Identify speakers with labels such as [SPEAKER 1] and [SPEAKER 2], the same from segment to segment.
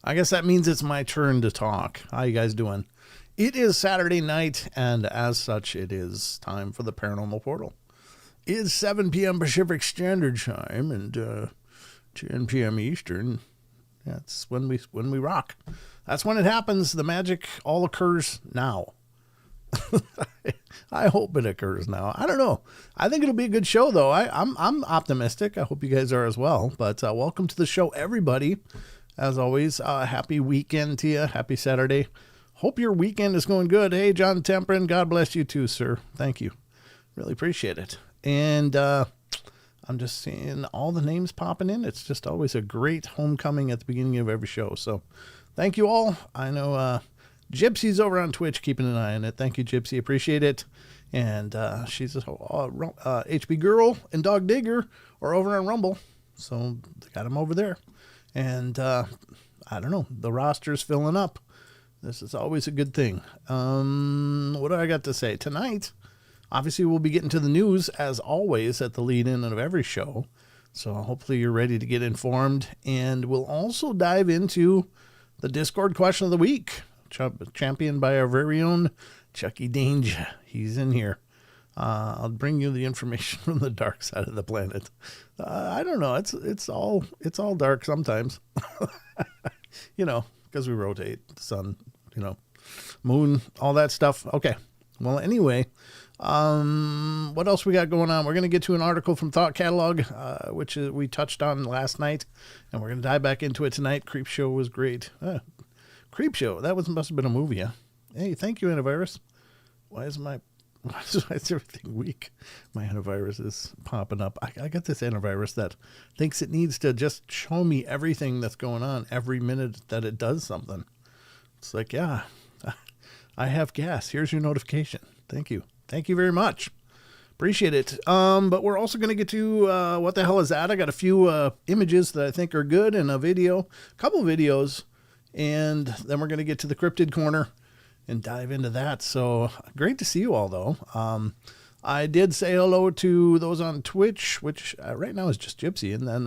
[SPEAKER 1] I guess that means it's my turn to talk. How you guys doing? It is Saturday night, and as such, it is time for the Paranormal Portal. It is 7 p.m. Pacific Standard Time and 10 p.m. Eastern. That's when we rock. That's when it happens. The magic all occurs now. I hope it occurs now. I don't know. I think it'll be a good show, though. I'm optimistic. I hope you guys are as well. But welcome to the show, everybody. As always, happy weekend to you. Happy Saturday. Hope your weekend is going good. Hey, John Temprin, God bless you too, sir. Thank you. Really appreciate it. And I'm just seeing all the names popping in. It's just always a great homecoming at the beginning of every show. So thank you all. I know Gypsy's over on Twitch keeping an eye on it. Thank you, Gypsy. Appreciate it. And she's a HB Girl and Dog Digger are over on Rumble. So they got them over there. And I don't know. The roster's filling up. This is always a good thing. What do I got to say? Tonight, obviously, we'll be getting to the news, as always, at the lead-in of every show. So hopefully you're ready to get informed. And we'll also dive into the Discord question of the week, championed by our very own Chucky Danger. He's in here. I'll bring you the information from the dark side of the planet. I don't know. It's all dark sometimes. You know, because we rotate the sun, moon, all that stuff. Okay. Well, anyway, what else we got going on? We're going to get to an article from Thought Catalog, which we touched on last night, and we're going to dive back into it tonight. Creep Show was great. Creep Show. That must have been a movie, huh? Hey, thank you, Antivirus. Why is everything weak? My antivirus is popping up. I got this antivirus that thinks it needs to just show me everything that's going on every minute that it does something. It's like, yeah, I have gas. Here's your notification. Thank you. Thank you very much. Appreciate it. But we're also going to get to what the hell is that? I got a few images that I think are good and a couple videos. And then we're going to get to the cryptid corner and dive into that. So great to see you all, though. I did say hello to those on Twitch, which right now is just Gypsy, and then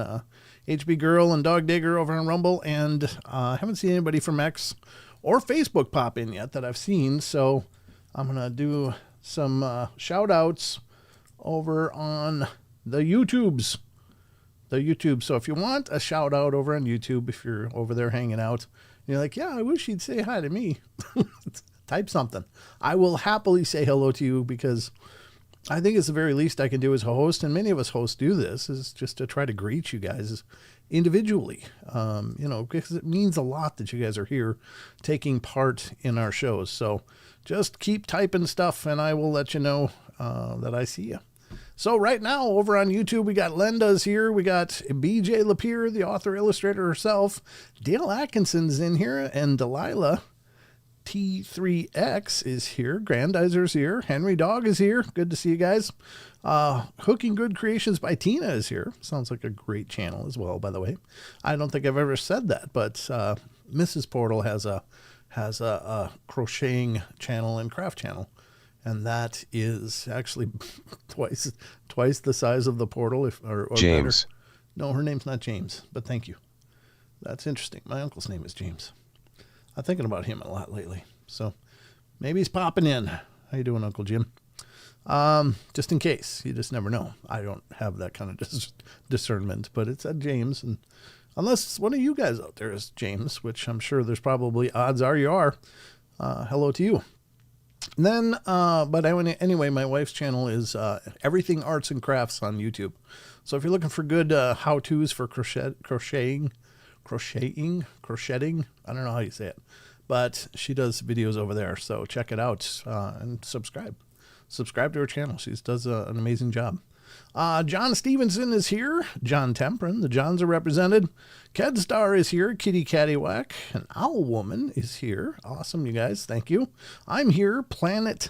[SPEAKER 1] HB Girl and Dog Digger over on Rumble, and I haven't seen anybody from X or Facebook pop in yet that I've seen, so I'm going to do some shout-outs over on the YouTubes. So if you want a shout-out over on YouTube, if you're over there hanging out, you're like, yeah, I wish he'd say hi to me. Type something. I will happily say hello to you because I think it's the very least I can do as a host, and many of us hosts do this, is just to try to greet you guys individually, because it means a lot that you guys are here taking part in our shows. So just keep typing stuff, and I will let you know that I see you. So right now, over on YouTube, we got Lenda's here. We got BJ Lapierre, the author-illustrator herself. Dale Atkinson's in here, and Delilah T3X is here. Grandizer's here. Henry Dog is here. Good to see you guys. Hooking Good Creations by Tina is here. Sounds like a great channel as well, by the way. I don't think I've ever said that, but Mrs. Portal has a crocheting channel and craft channel. And that is actually twice the size of the Portal, or
[SPEAKER 2] James.
[SPEAKER 1] Better. No, her name's not James, but thank you. That's interesting. My uncle's name is James. I'm thinking about him a lot lately, so maybe he's popping in. How you doing, Uncle Jim? Just in case, you just never know. I don't have that kind of discernment, but it's a James, and unless one of you guys out there is James, which I'm sure there's probably odds are you are. Hello to you. And then, but anyway, my wife's channel is Everything Arts and Crafts on YouTube. So if you're looking for good how-tos for crocheting, I don't know how you say it, but she does videos over there. So check it out and subscribe to her channel. She does an amazing job. John Stevenson is here. John Temprin, the Johns are represented. Kedstar is here. Kitty Cattywhack. An Owl Woman is here. Awesome, you guys. Thank you. I'm here. Planet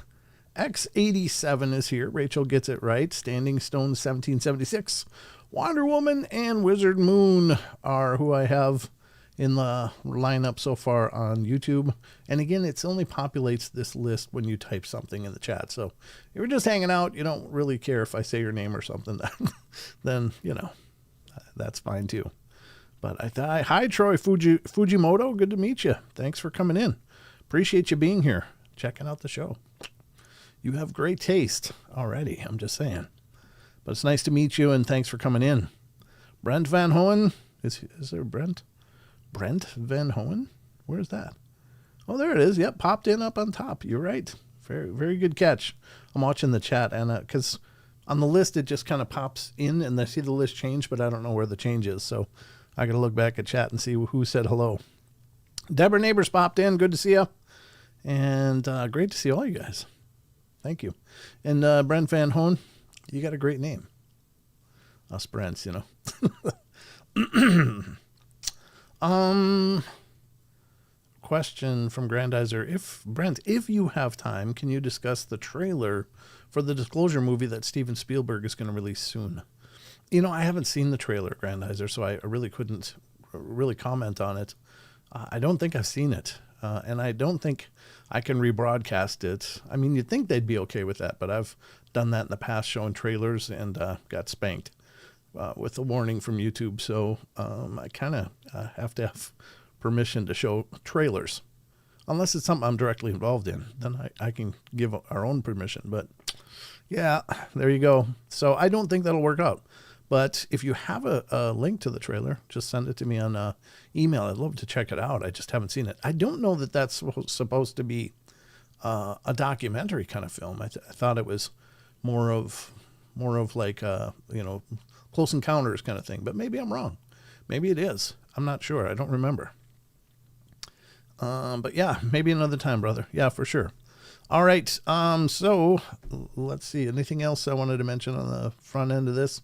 [SPEAKER 1] X87 is here. Rachel gets it right. Standing Stone 1776. Wonder Woman and Wizard Moon are who I have in the lineup so far on YouTube. And again, it only populates this list when you type something in the chat. So if you're just hanging out, you don't really care if I say your name or something, then, that's fine too. But I thought, hi, Troy Fujimoto. Good to meet you. Thanks for coming in. Appreciate you being here, checking out the show. You have great taste already, I'm just saying. But it's nice to meet you, and thanks for coming in. Brent Van Hoen. Is there Brent? Brent Van Hoen? Where's that? Oh, there it is. Yep, popped in up on top. You're right. Very, very good catch. I'm watching the chat, and because on the list it just kind of pops in, and I see the list change, but I don't know where the change is. So I got to look back at chat and see who said hello. Deborah Neighbors popped in. Good to see you. And great to see all you guys. Thank you. And Brent Van Hoen, you got a great name. Us Brents, you know. Question from Grandizer. If you have time, can you discuss the trailer for the Disclosure movie that Steven Spielberg is going to release soon? You know, I haven't seen the trailer, Grandizer, so I really couldn't really comment on it. I don't think I've seen it, and I don't think I can rebroadcast it. I mean, you'd think they'd be okay with that, but I've done that in the past, showing trailers, and got spanked with a warning from YouTube. So I kind of have to have permission to show trailers, unless it's something I'm directly involved in. Then I can give our own permission. But yeah, there you go. So I don't think that'll work out. But if you have a link to the trailer, just send it to me on email. I'd love to check it out. I just haven't seen it. I don't know that that's supposed to be a documentary kind of film. I thought it was more of like Close Encounters kind of thing. But maybe I'm wrong. Maybe it is. I'm not sure. I don't remember. But yeah, maybe another time, brother. Yeah, for sure. All right. So let's see. Anything else I wanted to mention on the front end of this?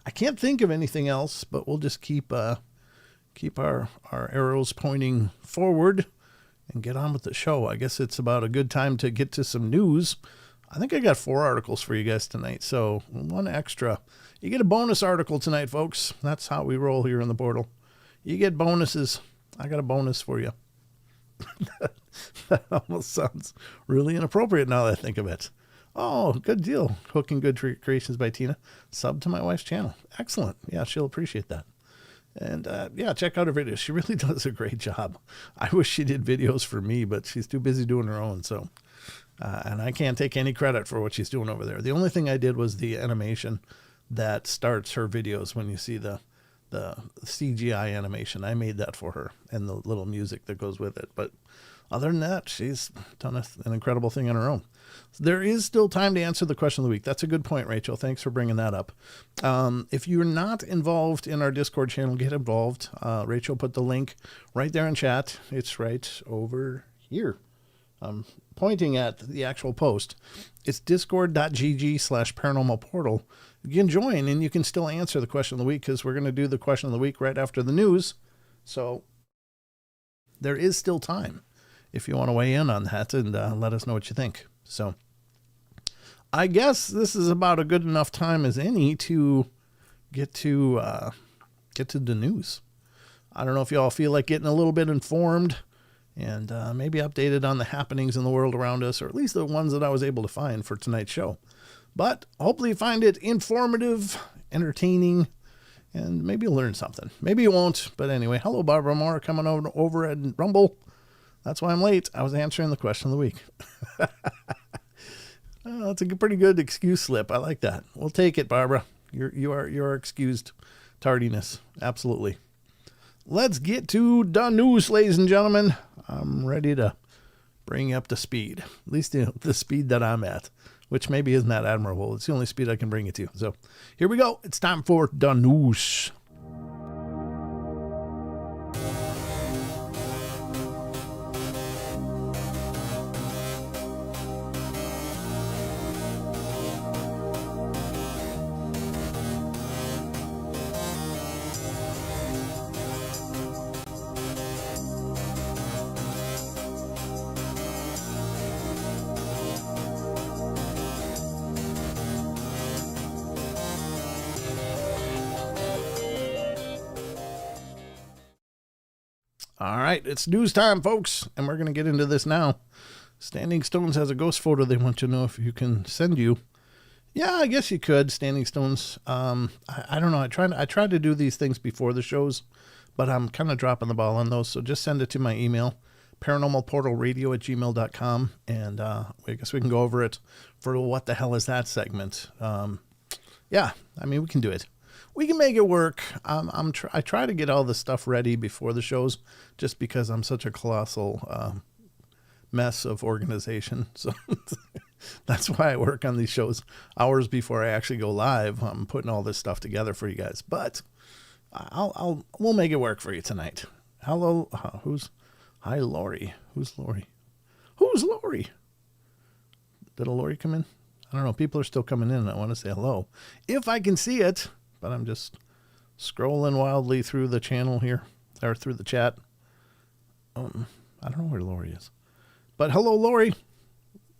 [SPEAKER 1] I can't think of anything else, but we'll just keep our arrows pointing forward and get on with the show. I guess it's about a good time to get to some news. I think I got 4 articles for you guys tonight, so one extra. You get a bonus article tonight, folks. That's how we roll here in the portal. You get bonuses. I got a bonus for you. That almost sounds really inappropriate now that I think of it. Oh, good deal. Cooking Good Creations by Tina. Sub to my wife's channel. Excellent. Yeah, she'll appreciate that. And yeah, check out her videos. She really does a great job. I wish she did videos for me, but she's too busy doing her own. So, and I can't take any credit for what she's doing over there. The only thing I did was the animation that starts her videos when you see the CGI animation. I made that for her, and the little music that goes with it. But other than that, she's done an incredible thing on her own. There is still time to answer the question of the week. That's a good point, Rachel. Thanks for bringing that up. If you're not involved in our Discord channel, get involved. Rachel put the link right there in chat. It's right over here. I'm pointing at the actual post. It's discord.gg/paranormal portal. You can join, and you can still answer the question of the week, because we're going to do the question of the week right after the news. So there is still time if you want to weigh in on that and let us know what you think. So I guess this is about a good enough time as any to get to the news. I don't know if y'all feel like getting a little bit informed and maybe updated on the happenings in the world around us, or at least the ones that I was able to find for tonight's show. But hopefully you find it informative, entertaining, and maybe you'll learn something. Maybe you won't, but anyway, hello, Barbara Moore, coming over at Rumble. That's why I'm late. I was answering the question of the week. That's a pretty good excuse slip. I like that. We'll take it, Barbara. You're excused tardiness. Absolutely. Let's get to the news, ladies and gentlemen. I'm ready to bring you up to speed. At least the speed that I'm at, which maybe isn't that admirable. It's the only speed I can bring it to. So here we go. It's time for the news. All right, it's news time, folks, and we're going to get into this now. Standing Stones has a ghost photo they want to know if you can send you. Yeah, I guess you could, Standing Stones. I don't know. I tried to do these things before the shows, but I'm kind of dropping the ball on those. So just send it to my email, paranormalportalradio@gmail.com, and I guess we can go over it for What the Hell Is That segment. Yeah, I mean, we can do it. We can make it work. I try to get all the stuff ready before the shows, just because I'm such a colossal mess of organization. So that's why I work on these shows hours before I actually go live. I'm putting all this stuff together for you guys, but we'll make it work for you tonight. Hello, hi Lori. Who's Lori? Who's Lori? Did a Lori come in? I don't know. People are still coming in. I want to say hello if I can see it, but I'm just scrolling wildly through the channel here, or through the chat. I don't know where Lori is, but hello, Lori.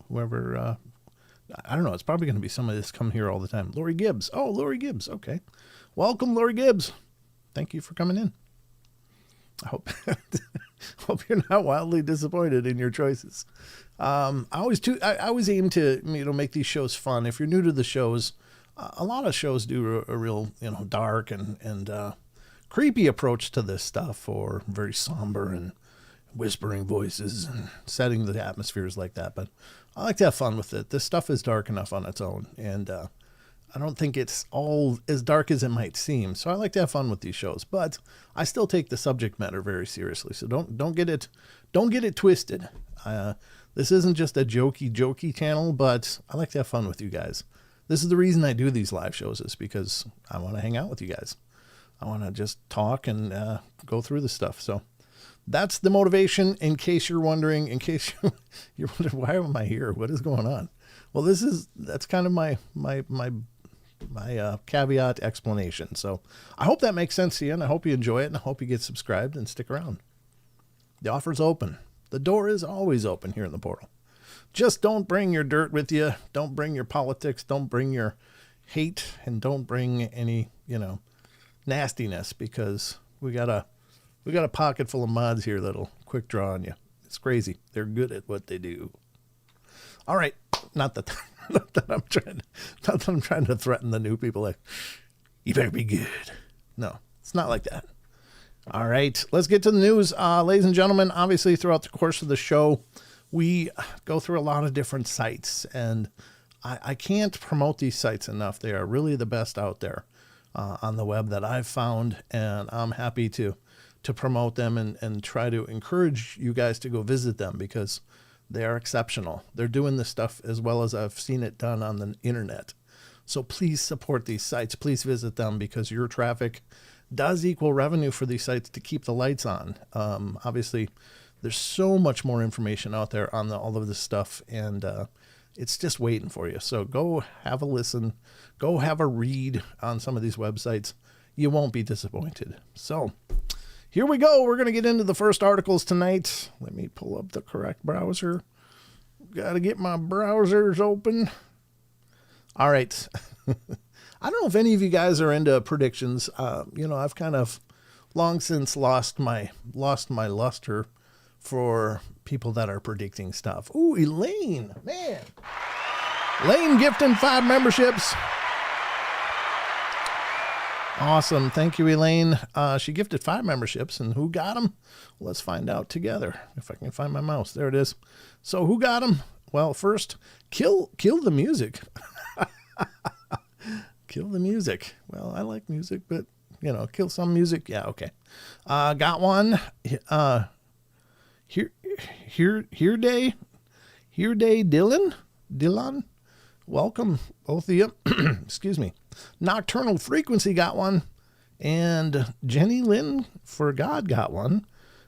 [SPEAKER 1] Whoever, I don't know. It's probably going to be somebody that's come here all the time. Lori Gibbs. Oh, Lori Gibbs. Okay. Welcome, Lori Gibbs. Thank you for coming in. I hope you're not wildly disappointed in your choices. I always aim to make these shows fun. If you're new to the shows, a lot of shows do a real dark and creepy approach to this stuff, or very somber and whispering voices and setting the atmospheres like that. But I like to have fun with it. This stuff is dark enough on its own, and I don't think it's all as dark as it might seem. So I like to have fun with these shows, but I still take the subject matter very seriously. So don't get it twisted. This isn't just a jokey channel, but I like to have fun with you guys. This is the reason I do these live shows, is because I want to hang out with you guys. I want to just talk and go through the stuff. So that's the motivation. In case you're wondering, you're wondering, why am I here? What is going on? Well, that's kind of my caveat explanation. So I hope that makes sense to you, and I hope you enjoy it, and I hope you get subscribed and stick around. The offer's open. The door is always open here in the portal. Just don't bring your dirt with you. Don't bring your politics. Don't bring your hate, and don't bring any, nastiness, because we got a pocket full of mods here that'll quick draw on you. It's crazy. They're good at what they do. All right. Not that I'm trying to threaten the new people, like, you better be good. No, it's not like that. All right, let's get to the news. Ladies and gentlemen, obviously throughout the course of the show, we go through a lot of different sites, and I can't promote these sites enough. They are really the best out there on the web that I've found, and I'm happy to promote them and try to encourage you guys to go visit them, because they are exceptional. They're doing this stuff as well as I've seen it done on the internet. So please support these sites. Please visit them, because your traffic does equal revenue for these sites to keep the lights on. Obviously, there's so much more information out there on all of this stuff, and it's just waiting for you. So go have a listen. Go have a read on some of these websites. You won't be disappointed. So here we go. We're going to get into the first articles tonight. Let me pull up the correct browser. Got to get my browsers open. All right. I don't know if any of you guys are into predictions. I've kind of long since lost my luster for people that are predicting stuff. Ooh, Elaine, man. Elaine gifting 5 memberships. Awesome. Thank you, Elaine. She gifted 5 memberships, and who got them? Let's find out together. If I can find my mouse. There it is. So who got them? Well, first, kill the music. Kill the music. Well, I like music, but kill some music. Yeah. Okay. Got one. Here day Dylan. Welcome, both of you. Excuse me. Nocturnal Frequency got one, and Jenny Lynn for God got one,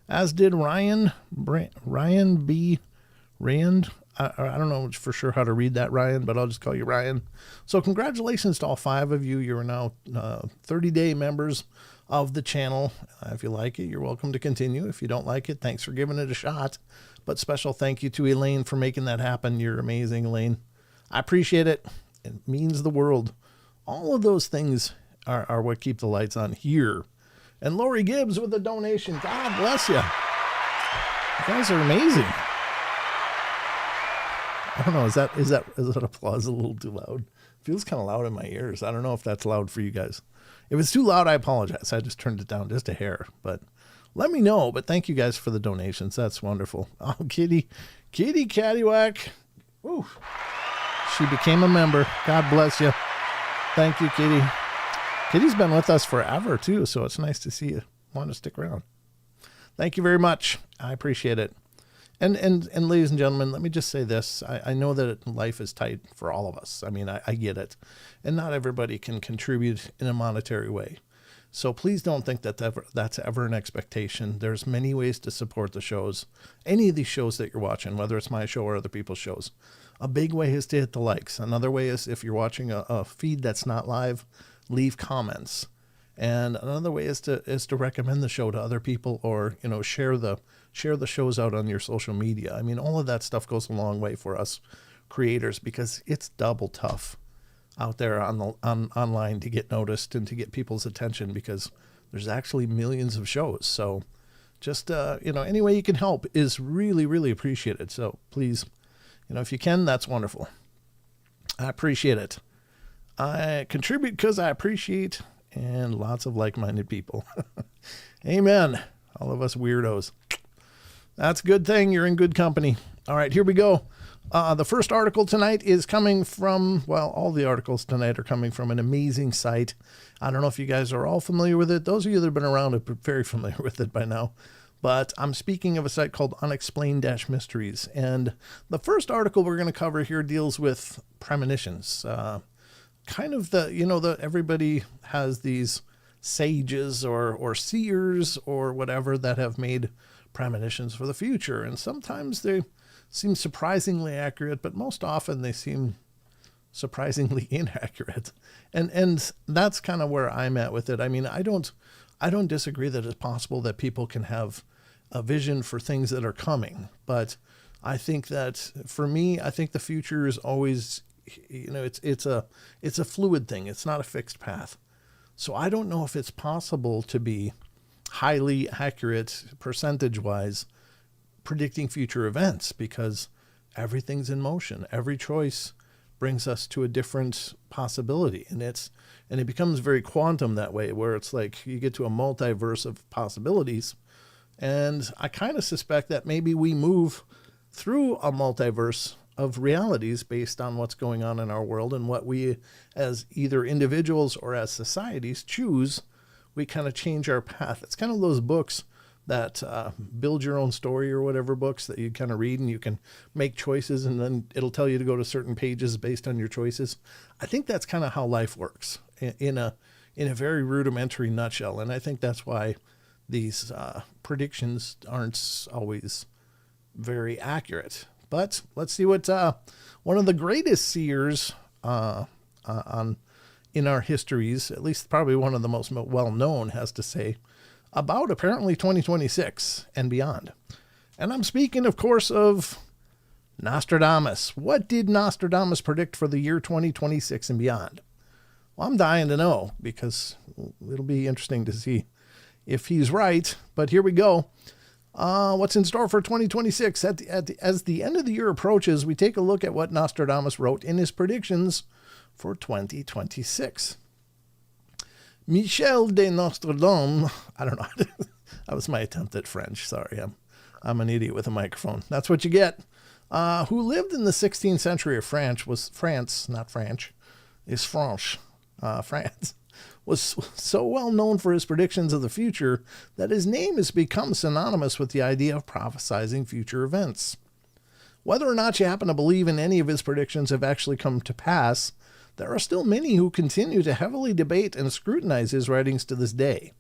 [SPEAKER 1] as did Ryan B. Rand. I don't know for sure how to read that, Ryan, but I'll just call you Ryan. So congratulations to all 5 of you. You're now 30-day members of the channel. If you like it, you're welcome to continue. If you don't like it, thanks for giving it a shot. But special thank you to Elaine for making that happen. You're amazing, Elaine. I appreciate it. It means the world. All of those things are what keep the lights on here. And Lori Gibbs with a donation. God bless you. You guys are amazing. I don't know. Is that applause a little too loud? feels kind of loud in my ears. I don't know if that's loud for you guys. If it's too loud, I apologize. I just turned it down just a hair, but let me know. But thank you guys for the donations. That's wonderful. Oh, Kitty Caddywhack. Ooh. She became a member. God bless you. Thank you, Kitty. Kitty's been with us forever, too, so it's nice to see you want to stick around. Thank you very much. I appreciate it. And ladies and gentlemen, let me just say this. I know that life is tight for all of us. I mean, I get it. And not everybody can contribute in a monetary way. So please don't think that that's ever an expectation. There's many ways to support the shows. Any of these shows that you're watching, whether it's my show or other people's shows. A big way is to hit the likes. Another way is if you're watching a feed that's not live, leave comments. And another way is to recommend the show to other people, or, you know, share the shows out on your social media. I mean, all of that stuff goes a long way for us creators, because it's double tough out there online to get noticed and to get people's attention, because there's actually millions of shows. So just, any way you can help is really, really appreciated. So please, if you can, that's wonderful. I appreciate it. I contribute because I appreciate, and lots of like-minded people. Amen. All of us weirdos. That's a good thing. You're in good company. All right, here we go. The first article tonight is coming from, all the articles tonight are coming from an amazing site. I don't know if you guys are all familiar with it. Those of you that have been around are very familiar with it by now. But I'm speaking of a site called Unexplained-Mysteries. And the first article we're going to cover here deals with premonitions. Kind of everybody has these sages or seers or whatever that have made premonitions for the future. And sometimes they seem surprisingly accurate, but most often they seem surprisingly inaccurate. And that's kind of where I'm at with it. I mean, I don't disagree that it's possible that people can have a vision for things that are coming, but I think that for me, I think the future is always, it's a fluid thing. It's not a fixed path. So I don't know if it's possible to be highly accurate percentage-wise predicting future events, because everything's in motion. Every choice brings us to a different possibility, and it becomes very quantum that way, where it's like you get to a multiverse of possibilities. And I kind of suspect that maybe we move through a multiverse of realities based on what's going on in our world, and what we as either individuals or as societies choose. We kind of change our path. It's kind of those books that build your own story or whatever books that you kind of read, and you can make choices, and then it'll tell you to go to certain pages based on your choices. I think that's kind of how life works in a very rudimentary nutshell. And I think that's why these predictions aren't always very accurate. But let's see what one of the greatest seers in our histories, at least probably one of the most well-known, has to say about apparently 2026 and beyond. And I'm speaking, of course, of Nostradamus. What did Nostradamus predict for the year 2026 and beyond? Well, I'm dying to know, because it'll be interesting to see if he's right. But here we go. What's in store for 2026? As the end of the year approaches, we take a look at what Nostradamus wrote in his predictions for 2026. Michel de Nostradame, I don't know. That was my attempt at French. Sorry, I'm an idiot with a microphone. That's what you get. Who lived in the 16th century of France, France, was so well known for his predictions of the future that his name has become synonymous with the idea of prophesizing future events. Whether or not you happen to believe in any of his predictions have actually come to pass, there are still many who continue to heavily debate and scrutinize his writings to this day.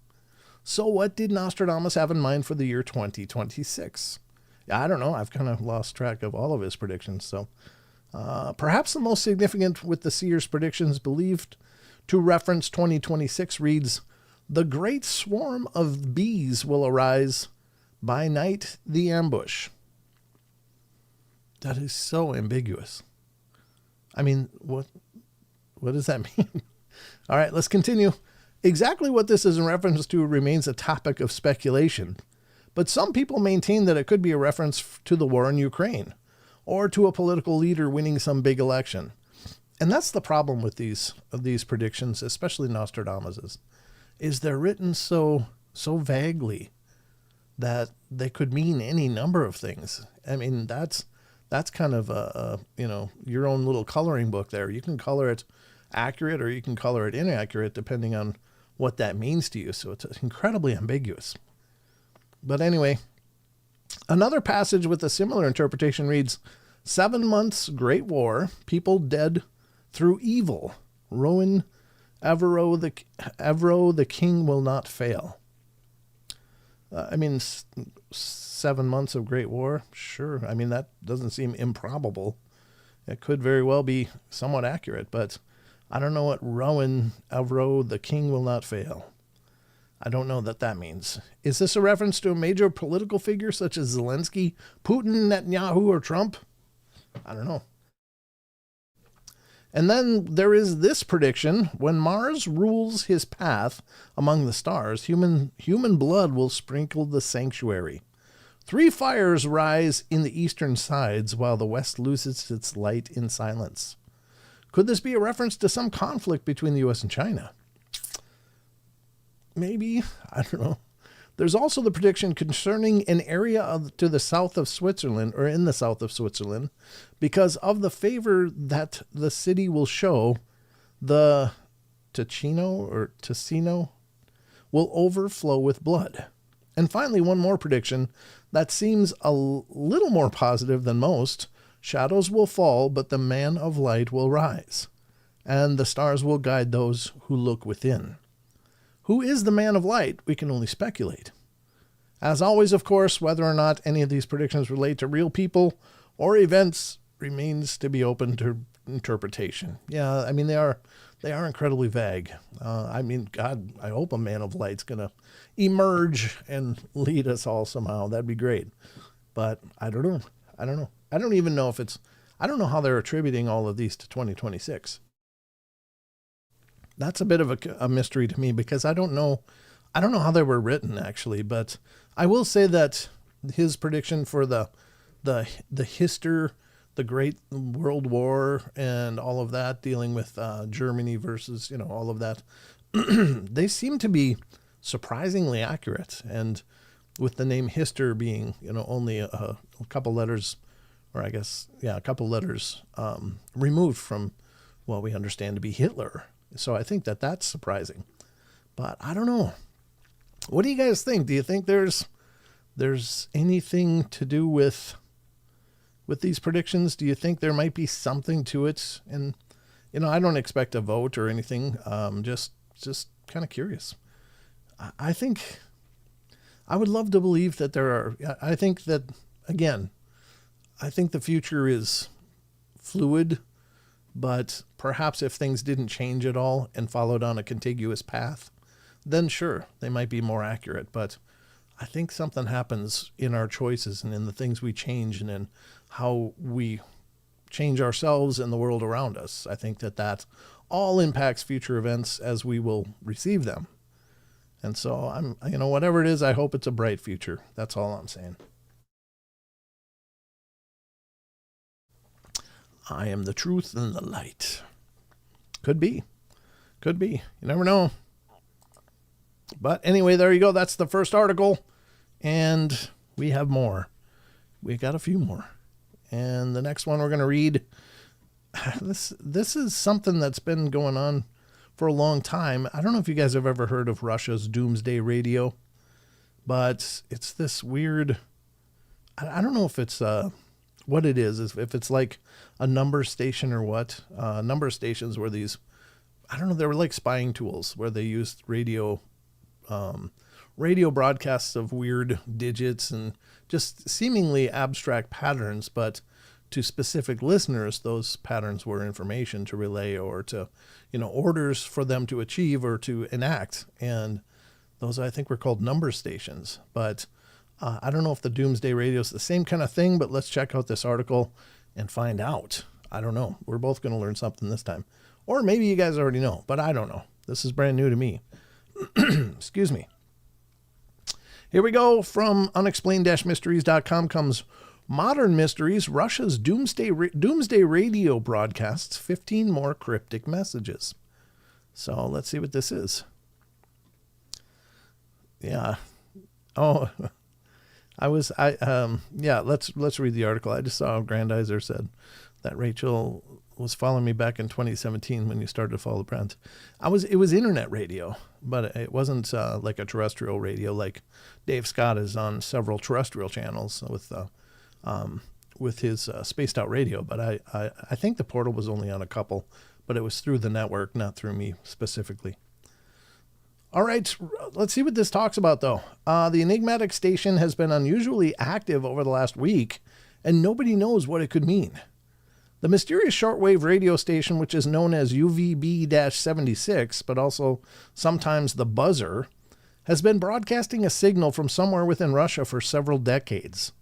[SPEAKER 1] So what did Nostradamus have in mind for the year 2026? I don't know. I've kind of lost track of all of his predictions. So perhaps the most significant with the seer's predictions believed to reference 2026 reads, "The great swarm of bees will arise. By night, the ambush." That is so ambiguous. I mean, what does that mean? All right, let's continue. Exactly what this is in reference to remains a topic of speculation, but some people maintain that it could be a reference to the war in Ukraine, or to a political leader winning some big election. And that's the problem with these predictions, especially Nostradamus's, is they're written so vaguely that they could mean any number of things. I mean, that's kind of a your own little coloring book there. You can color it accurate or you can color it inaccurate depending on what that means to you. So it's incredibly ambiguous. But anyway, another passage with a similar interpretation reads, 7 months Great War, people dead through evil. Rowan Evero the king will not fail. 7 months of Great War, sure. I mean, that doesn't seem improbable. It could very well be somewhat accurate, but I don't know what Rowan Evero the king will not fail. I don't know what that means. Is this a reference to a major political figure such as Zelensky, Putin, Netanyahu, or Trump? I don't know. And then there is this prediction: when Mars rules his path among the stars, human blood will sprinkle the sanctuary. 3 fires rise in the eastern sides while the west loses its light in silence. Could this be a reference to some conflict between the U.S. and China? Maybe. I don't know. There's also the prediction concerning an area to the south of Switzerland, or in the south of Switzerland, because of the favor that the city will show, the Ticino will overflow with blood. And finally, one more prediction that seems a little more positive than most. Shadows will fall, but the man of light will rise, and the stars will guide those who look within. Who is the man of light? We can only speculate. As always, of course, whether or not any of these predictions relate to real people or events remains to be open to interpretation. Yeah, I mean, they are incredibly vague. God, I hope a man of light's going to emerge and lead us all somehow. That'd be great. But I don't know. I don't even know if I don't know how they're attributing all of these to 2026. That's a bit of a mystery to me, because I don't know how they were written, actually. But I will say that his prediction for the history, the Great World War, and all of that, dealing with Germany versus all of that, they seem to be surprisingly accurate. And with the name Hister being only a couple letters, or I guess a couple letters removed from what we understand to be Hitler. So I think that's surprising, but I don't know. What do you guys think? Do you think there's anything to do with these predictions? Do you think there might be something to it? And I don't expect a vote or anything. Just kind of curious. I think I would love to believe that there are. I think that, again, I think the future is fluid. But perhaps if things didn't change at all and followed on a contiguous path, then sure, they might be more accurate. But I think something happens in our choices and in the things we change and in how we change ourselves and the world around us. I think that all impacts future events as we will receive them. And so whatever it is, I hope it's a bright future. That's all I'm saying. I am the truth and the light. Could be. You never know. But anyway, there you go. That's the first article. And we have more. We got a few more. And the next one we're going to read, this is something that's been going on for a long time. I don't know if you guys have ever heard of Russia's doomsday radio, but it's this weird, I don't know if it's what it is if it's like a number station or what. Number stations were these, I don't know, they were like spying tools where they used radio broadcasts of weird digits and just seemingly abstract patterns, but to specific listeners, those patterns were information to relay or to, orders for them to achieve or to enact. And those, I think, were called number stations. But I don't know if the doomsday radio is the same kind of thing, but let's check out this article and find out. I don't know. We're both going to learn something this time. Or maybe you guys already know, but I don't know. This is brand new to me. Excuse me. Here we go. From unexplained-mysteries.com comes Modern mysteries, Russia's doomsday radio broadcasts 15 more cryptic messages. So let's see what this is. Yeah. Oh, let's read the article. I just saw Grandizer said that Rachel was following me back in 2017 when you started to follow Brent. It was internet radio, but it wasn't like a terrestrial radio like Dave Scott is on several terrestrial channels with his spaced out radio. But I think the portal was only on a couple, but it was through the network, not through me specifically. All right, let's see what this talks about, though. The enigmatic station has been unusually active over the last week, and nobody knows what it could mean. The mysterious shortwave radio station, which is known as UVB-76, but also sometimes the Buzzer, has been broadcasting a signal from somewhere within Russia for several decades.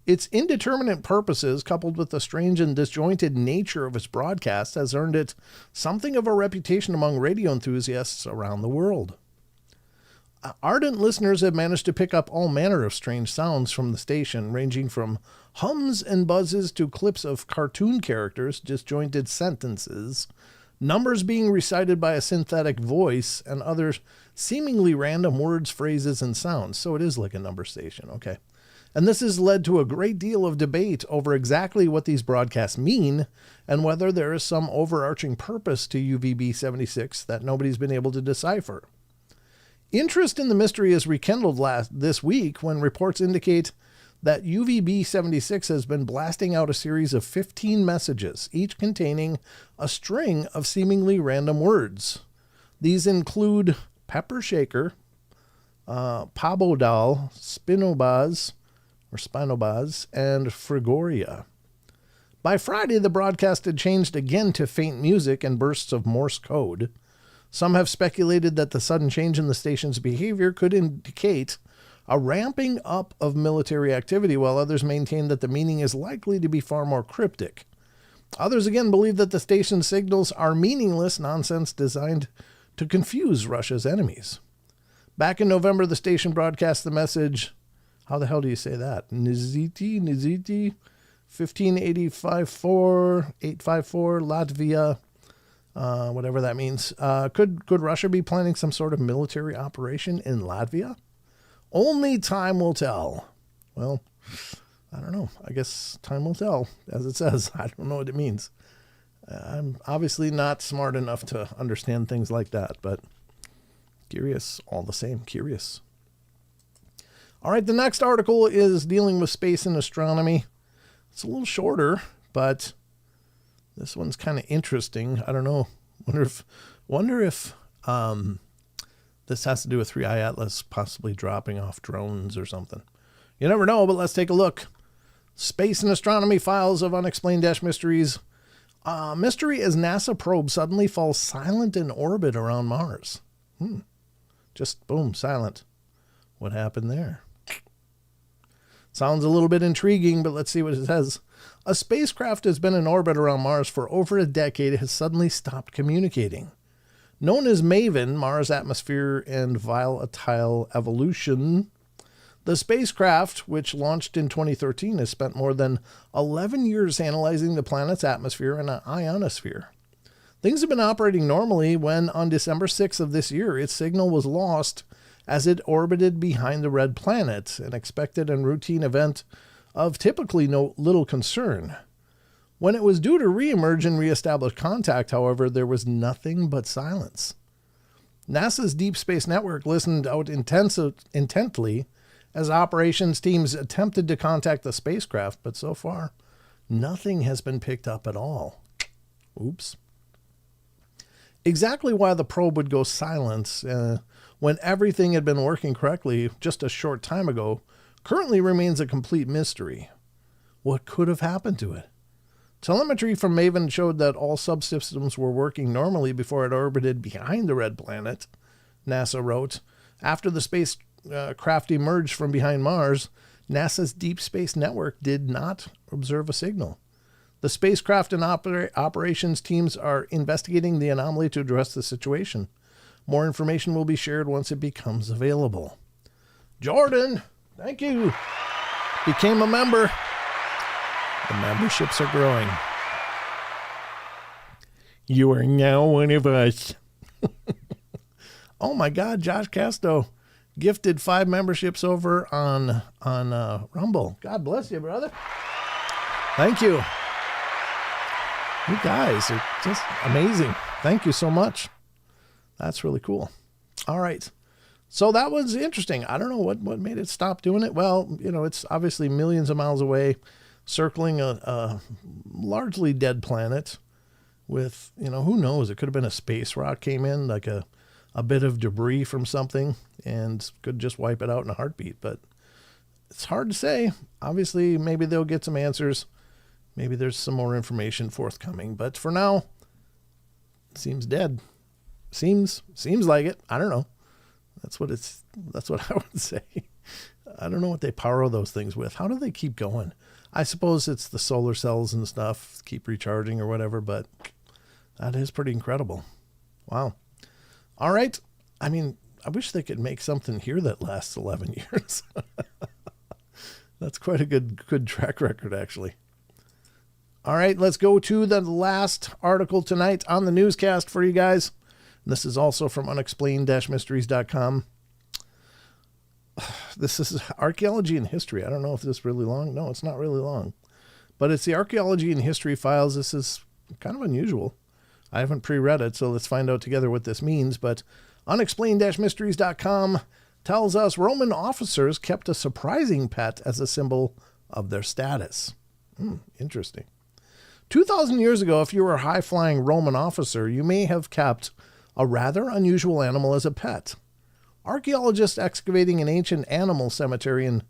[SPEAKER 1] Its indeterminate purposes, coupled with the strange and disjointed nature of its broadcast, has earned it something of a reputation among radio enthusiasts around the world. Ardent listeners have managed to pick up all manner of strange sounds from the station, ranging from hums and buzzes to clips of cartoon characters, disjointed sentences, numbers being recited by a synthetic voice, and other seemingly random words, phrases, and sounds. So it is like a number station, okay. And this has led to a great deal of debate over exactly what these broadcasts mean and whether there is some overarching purpose to UVB-76 that nobody's been able to decipher. Interest in the mystery is rekindled this week when reports indicate that UVB-76 has been blasting out a series of 15 messages, each containing a string of seemingly random words. These include pepper shaker, pabodal, spinobaz, and frigoria. By Friday, the broadcast had changed again to faint music and bursts of Morse code. Some have speculated that the sudden change in the station's behavior could indicate a ramping up of military activity, while others maintain that the meaning is likely to be far more cryptic. Others again believe that the station's signals are meaningless nonsense designed to confuse Russia's enemies. Back in November, the station broadcast the message, how the hell do you say that? Niziti, 15854 Latvia, whatever that means. Could Russia be planning some sort of military operation in Latvia? Only time will tell. Well, I don't know. I guess time will tell, as it says. I don't know what it means. I'm obviously not smart enough to understand things like that, but curious all the same. Curious. All right, the next article is dealing with space and astronomy. It's a little shorter, but this one's kind of interesting. I don't know. Wonder if this has to do with 3i Atlas possibly dropping off drones or something. You never know, but let's take a look. Space and astronomy files of unexplained mysteries. Mystery as NASA probe suddenly falls silent in orbit around Mars. Just boom, silent. What happened there? Sounds a little bit intriguing, but let's see what it says. A spacecraft has been in orbit around Mars for over a decade and has suddenly stopped communicating. Known as MAVEN, Mars Atmosphere and Volatile Evolution, the spacecraft, which launched in 2013, has spent more than 11 years analyzing the planet's atmosphere and ionosphere. Things have been operating normally when, on December 6th of this year, its signal was lost as it orbited behind the red planet, an expected and routine event of typically no little concern. When it was due to reemerge and reestablish contact, however, there was nothing but silence. NASA's Deep Space Network listened out intently as operations teams attempted to contact the spacecraft, but so far, nothing has been picked up at all. Oops. Exactly why the probe would go silent when everything had been working correctly just a short time ago currently remains a complete mystery. What could have happened to it? Telemetry from MAVEN showed that all subsystems were working normally before it orbited behind the red planet, NASA wrote. After the spacecraft emerged from behind Mars, NASA's Deep Space Network did not observe a signal. The spacecraft and operations teams are investigating the anomaly to address the situation. More information will be shared once it becomes available. Jordan, thank you. Became a member. The memberships are growing. You are now one of us. Oh my God, Josh Casto gifted 5 memberships over on Rumble. God bless you, brother. Thank you. You guys are just amazing. Thank you so much. That's really cool. All right. So that was interesting. I don't know what made it stop doing it. Well, it's obviously millions of miles away, circling a largely dead planet with, who knows? It could have been a space rock came in, like a bit of debris from something, and could just wipe it out in a heartbeat. But it's hard to say. Obviously, maybe they'll get some answers. Maybe there's some more information forthcoming. But for now, it seems dead. Seems like it. I don't know. That's what I would say. I don't know what they power those things with. How do they keep going? I suppose it's the solar cells and stuff keep recharging or whatever, but that is pretty incredible. Wow. All right. I mean, I wish they could make something here that lasts 11 years. That's quite a good track record, actually. All right, let's go to the last article tonight on the newscast for you guys. This is also from unexplained-mysteries.com. This is archaeology and history. I don't know if this is really long. No, it's not really long. But it's the archaeology and history files. This is kind of unusual. I haven't pre-read it, so let's find out together what this means. But unexplained-mysteries.com tells us Roman officers kept a surprising pet as a symbol of their status. Interesting. 2,000 years ago, if you were a high-flying Roman officer, you may have kept a rather unusual animal as a pet. Archaeologists excavating an ancient animal cemetery in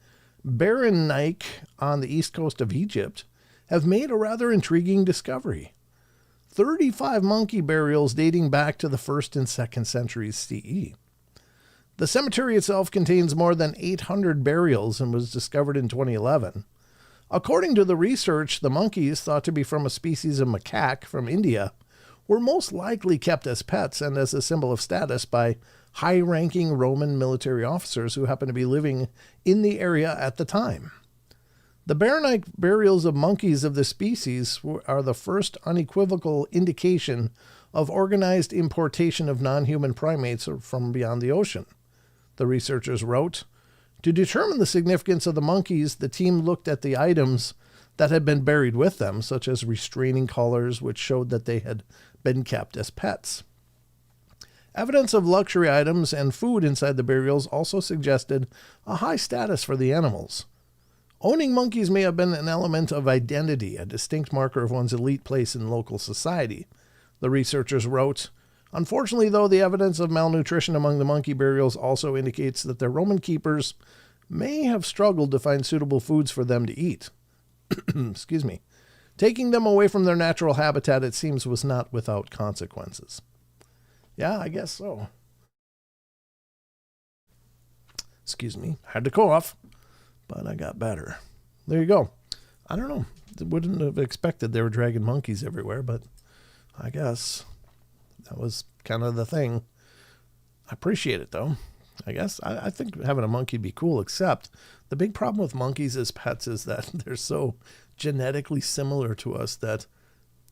[SPEAKER 1] Berenik on the east coast of Egypt have made a rather intriguing discovery. 35 monkey burials dating back to the 1st and 2nd centuries CE. The cemetery itself contains more than 800 burials and was discovered in 2011. According to the research, the monkeys, thought to be from a species of macaque from India, were most likely kept as pets and as a symbol of status by high-ranking Roman military officers who happened to be living in the area at the time. The Berenik burials of monkeys of this species are the first unequivocal indication of organized importation of non-human primates from beyond the ocean. The researchers wrote, to determine the significance of the monkeys, the team looked at the items that had been buried with them, such as restraining collars, which showed that they had been kept as pets. Evidence of luxury items and food inside the burials also suggested a high status for the animals. Owning monkeys may have been an element of identity, a distinct marker of one's elite place in local society. The researchers wrote, unfortunately, though, the evidence of malnutrition among the monkey burials also indicates that their Roman keepers may have struggled to find suitable foods for them to eat. Excuse me. Taking them away from their natural habitat, it seems, was not without consequences. Yeah, I guess so. Excuse me. Had to cough, but I got better. There you go. I don't know. Wouldn't have expected they were dragging monkeys everywhere, but I guess that was kind of the thing. I appreciate it, though. I guess I think having a monkey would be cool, except the big problem with monkeys as pets is that they're so genetically similar to us that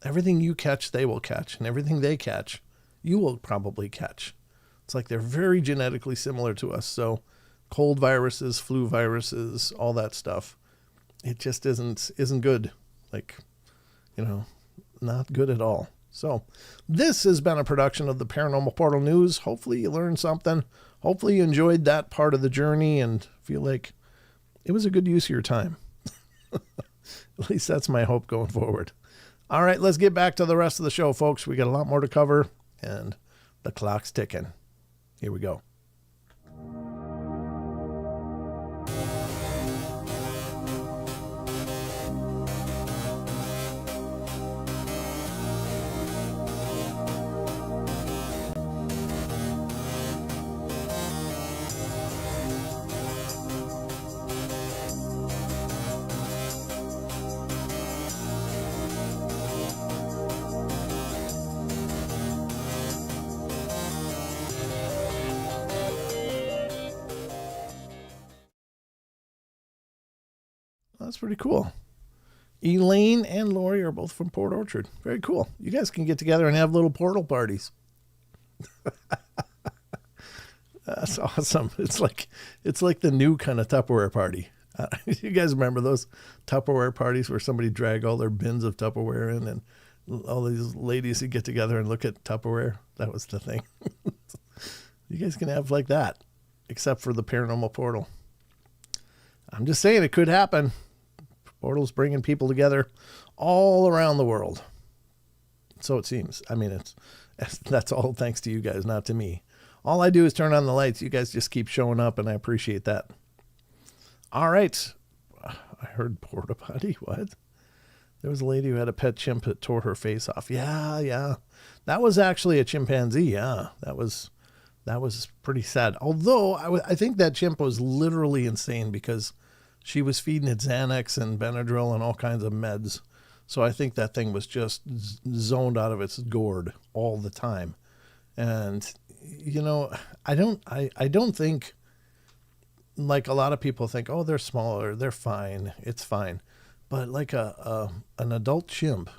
[SPEAKER 1] everything you catch, they will catch, and everything they catch, you will probably catch. It's like they're very genetically similar to us. So cold viruses, flu viruses, all that stuff, it just isn't good. Like, not good at all. So this has been a production of the Paranormal Portal News. Hopefully you learned something. Hopefully you enjoyed that part of the journey and feel like it was a good use of your time. At least that's my hope going forward. All right, let's get back to the rest of the show, folks. We got a lot more to cover, and the clock's ticking. Here we go. That's pretty cool. Elaine and Lori are both from Port Orchard. Very cool. You guys can get together and have little portal parties. That's awesome. It's like the new kind of Tupperware party. You guys remember those Tupperware parties where somebody drag all their bins of Tupperware in and all these ladies would get together and look at Tupperware? That was the thing. You guys can have like that, except for the Paranormal Portal. I'm just saying it could happen. Portal's bringing people together all around the world. So it seems. I mean, that's all thanks to you guys, not to me. All I do is turn on the lights. You guys just keep showing up, and I appreciate that. All right. I heard porta potty. What? There was a lady who had a pet chimp that tore her face off. Yeah. That was actually a chimpanzee. Yeah, that was pretty sad. Although I think that chimp was literally insane because she was feeding it Xanax and Benadryl and all kinds of meds. So I think that thing was just zoned out of its gourd all the time. And, you know, I don't think, like a lot of people think, oh, they're smaller, they're fine, it's fine. But like an adult chimp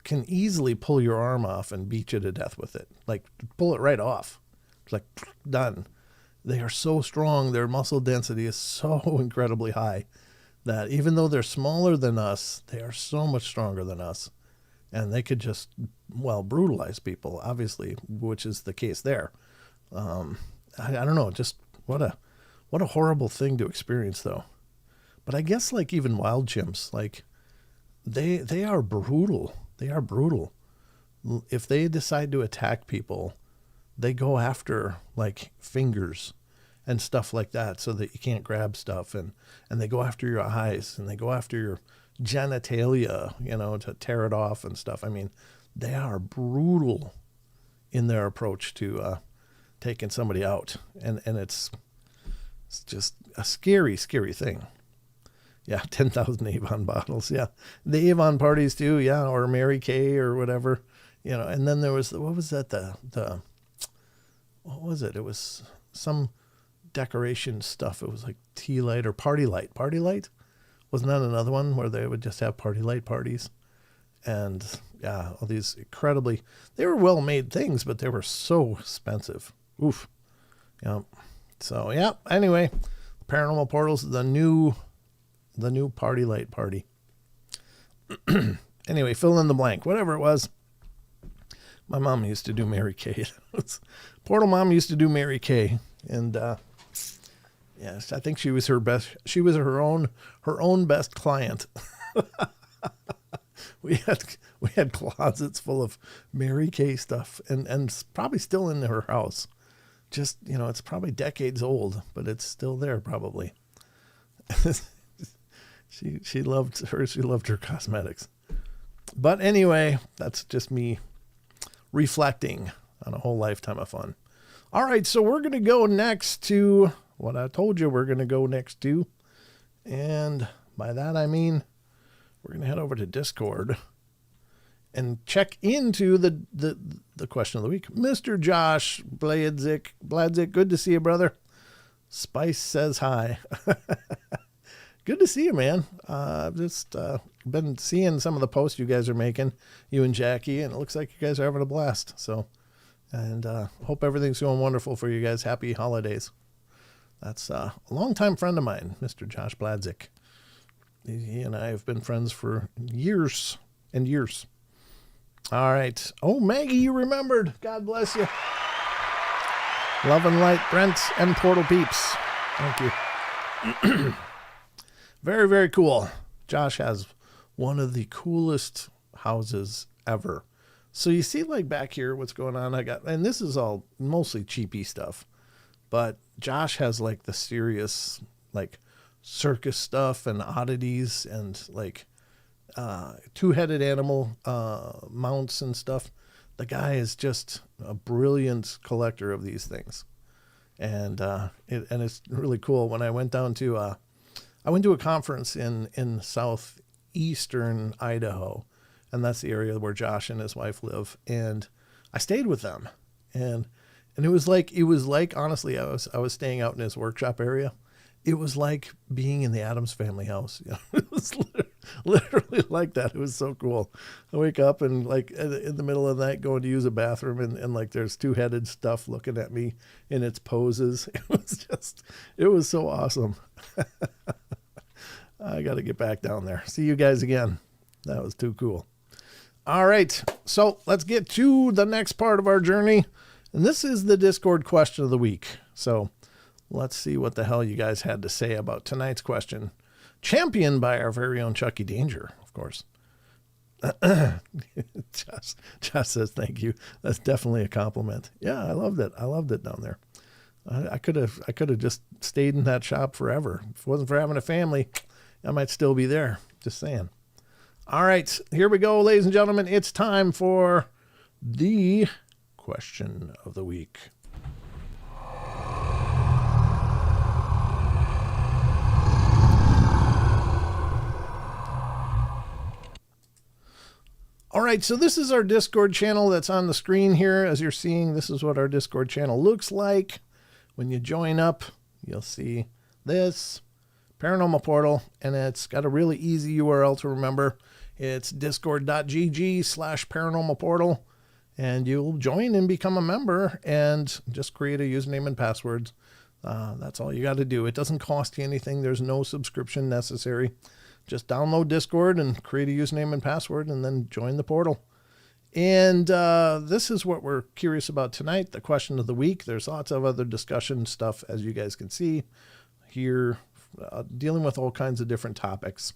[SPEAKER 1] can easily pull your arm off and beat you to death with it. Like, pull it right off. It's like, done. They are so strong, their muscle density is so incredibly high that even though they're smaller than us, they are so much stronger than us. And they could just, brutalize people, obviously, which is the case there. I don't know, just what a horrible thing to experience, though. But I guess, like, even wild chimps, like, they are brutal. They are brutal. If they decide to attack people, they go after, like, fingers and stuff like that so that you can't grab stuff. And they go after your eyes and they go after your genitalia, to tear it off and stuff. I mean, they are brutal in their approach to taking somebody out. And it's just a scary, scary thing. Yeah, 10,000 Avon bottles. Yeah, the Avon parties too. Yeah, or Mary Kay or whatever. And then there was, what was that? What was it? It was some decoration stuff. It was like tea light or party light. Party light? Wasn't that another one where they would just have party light parties? And yeah, all these they were well-made things, but they were so expensive. Oof. Yeah. So yeah. Anyway, Paranormal Portal's the new party light party. Anyway, fill in the blank. Whatever it was. My mom used to do Mary Kay. Portal Mom used to do Mary Kay, and yes, I think she was her best. She was her own best client. We had closets full of Mary Kay stuff, and probably still in her house. Just it's probably decades old, but it's still there probably. She loved her cosmetics. But anyway, that's just me reflecting on a whole lifetime of fun. All right, so we're going to go next to what I told you we're going to go next to. And by that, I mean, we're going to head over to Discord and check into the question of the week. Mr. Josh Bladzik, good to see you, brother. Spice says hi. Good to see you, man. I've just been seeing some of the posts you guys are making, you and Jackie, and it looks like you guys are having a blast. So, and hope everything's going wonderful for you guys. Happy holidays. That's a longtime friend of mine, Mr. Josh Bladzik. He and I have been friends for years and years. All right. Oh, Maggie, you remembered. God bless you. Love and light, Brent and Portal Peeps. Thank you. Very, very cool. Josh has one of the coolest houses ever. So you see, like, back here, what's going on? And this is all mostly cheapy stuff, but Josh has like the serious, like, circus stuff and oddities and like two-headed animal mounts and stuff. The guy is just a brilliant collector of these things, and it's really cool. When I went down to I went to a conference in southeastern Idaho, and that's the area where Josh and his wife live. And I stayed with them, and it was like honestly, I was staying out in his workshop area. It was like being in the Addams Family house. It was literally like that. It was so cool. I wake up and like in the middle of the night going to use a bathroom and like there's two-headed stuff looking at me in its poses. It was so awesome. I got to get back down there. See you guys again. That was too cool. All right. So let's get to the next part of our journey. And this is the Discord question of the week. So let's see what the hell you guys had to say about tonight's question. Championed by our very own Chucky Danger, of course. Josh says, thank you. That's definitely a compliment. Yeah, I loved it. I loved it down there. I could have just stayed in that shop forever. If it wasn't for having a family, I might still be there. Just saying. All right, here we go, ladies and gentlemen. It's time for the question of the week. All right, so this is our Discord channel that's on the screen here. As you're seeing, this is what our Discord channel looks like. When you join up, you'll see this Paranormal Portal, and it's got a really easy URL to remember. It's discord.gg/paranormal portal, and you'll join and become a member and just create a username and passwords. That's all you got to do. It doesn't cost you anything. There's no subscription necessary. Just download Discord and create a username and password and then join the portal. And this is what we're curious about tonight, the question of the week. There's lots of other discussion stuff, as you guys can see here, dealing with all kinds of different topics.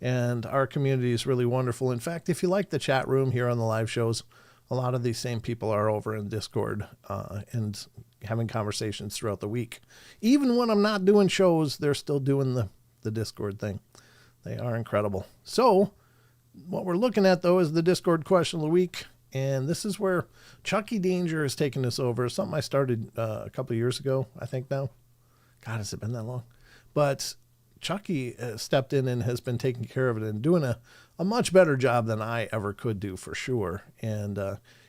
[SPEAKER 1] And our community is really wonderful. In fact, if you like the chat room here on the live shows, a lot of these same people are over in Discord and having conversations throughout the week. Even when I'm not doing shows, they're still doing the Discord thing. They are incredible. So what we're looking at, though, is the Discord question of the week. And this is where Chucky Danger has taken us over. Something I started a couple of years ago, I think now. God, has it been that long? But Chucky stepped in and has been taking care of it and doing a much better job than I ever could do, for sure. And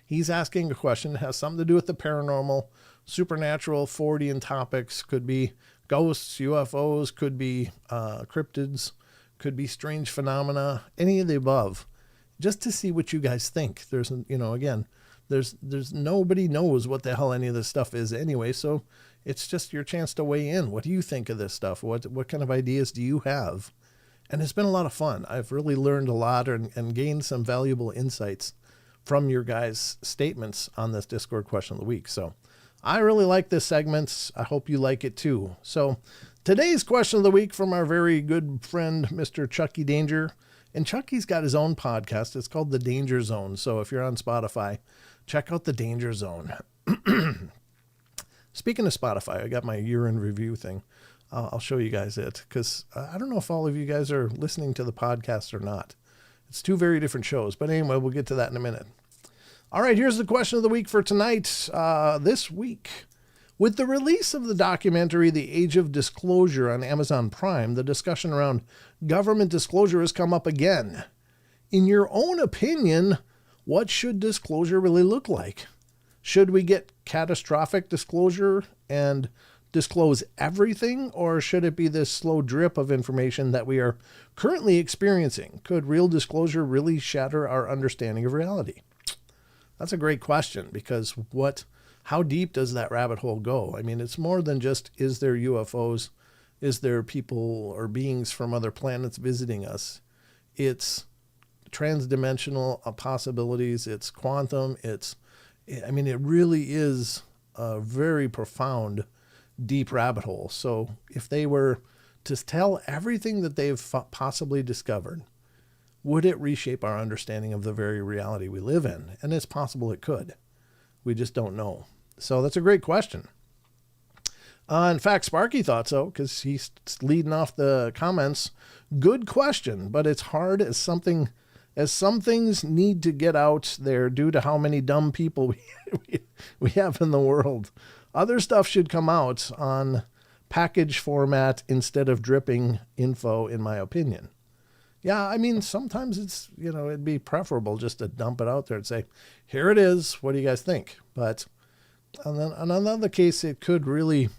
[SPEAKER 1] he's asking a question that has something to do with the paranormal, supernatural, Fortean topics. Could be ghosts, UFOs, could be cryptids, could be strange phenomena, any of the above, just to see what you guys think. There's, again, there's nobody knows what the hell any of this stuff is anyway. So it's just your chance to weigh in. What do you think of this stuff? What kind of ideas do you have? And it's been a lot of fun. I've really learned a lot and gained some valuable insights from your guys' statements on this Discord question of the week. So I really like this segment. I hope you like it too. So today's question of the week from our very good friend, Mr. Chucky Danger. And Chucky's got his own podcast. It's called The Danger Zone. So if you're on Spotify, check out The Danger Zone. Speaking of Spotify, I got my year-end review thing. I'll show you guys it because I don't know if all of you guys are listening to the podcast or not. It's two very different shows. But anyway, we'll get to that in a minute. All right, here's the question of the week for tonight. This week, with the release of the documentary The Age of Disclosure on Amazon Prime, the discussion around government disclosure has come up again. In your own opinion, what should disclosure really look like? Should we get catastrophic disclosure and disclose everything, or should it be this slow drip of information that we are currently experiencing? Could real disclosure really shatter our understanding of reality? That's a great question, because how deep does that rabbit hole go? I mean, it's more than just, is there UFOs? Is there people or beings from other planets visiting us? It's transdimensional possibilities. It's quantum. It really is a very profound, deep rabbit hole. So if they were to tell everything that they've possibly discovered, would it reshape our understanding of the very reality we live in? And it's possible it could. We just don't know. So that's a great question. In fact, Sparky thought so, because he's leading off the comments. Good question, but it's hard as some things need to get out there due to how many dumb people we have in the world. Other stuff should come out on package format instead of dripping info, in my opinion. Yeah, I mean, sometimes it's, it'd be preferable just to dump it out there and say, here it is. What do you guys think? But on another case, it could really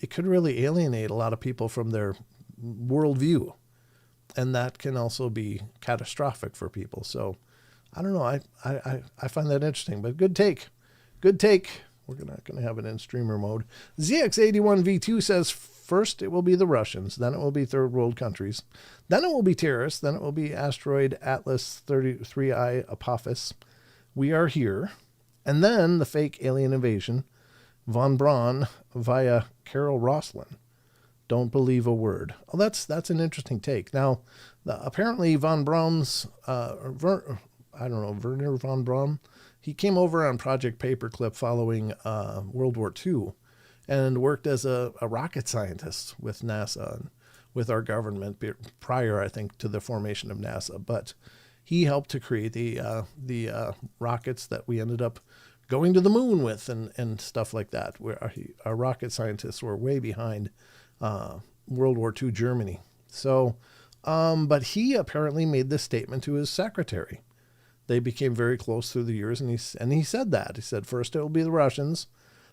[SPEAKER 1] alienate a lot of people from their worldview. And that can also be catastrophic for people. So I don't know. I find that interesting, but good take. Good take. We're not going to have it in streamer mode. ZX81V2 says, first it will be the Russians, then it will be third world countries, then it will be terrorists, then it will be asteroid Atlas 33I Apophis. We are here. And then the fake alien invasion, von Braun via Carol Roslin. Don't believe a word. Oh, that's an interesting take. Now, apparently von Braun's, Werner von Braun, he came over on Project Paperclip following World War II and worked as a rocket scientist with NASA and with our government prior, I think, to the formation of NASA. But he helped to create the rockets that we ended up going to the moon with and stuff like that, where our rocket scientists were way behind World War II Germany. So, but he apparently made this statement to his secretary. They became very close through the years, and he said that. He said, first it will be the Russians,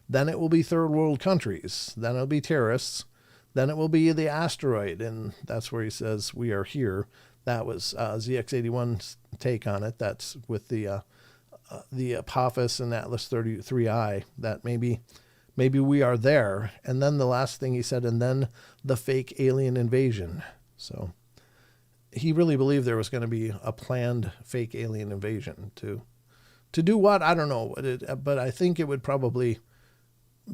[SPEAKER 1] then it will be third world countries, then it'll be terrorists, then it will be the asteroid, and that's where he says, we are here. That was ZX81's take on it. That's with the Apophis and Atlas 33I, that maybe we are there. And then the last thing he said, and then the fake alien invasion. So he really believed there was going to be a planned fake alien invasion to do what? I don't know. But I think it would probably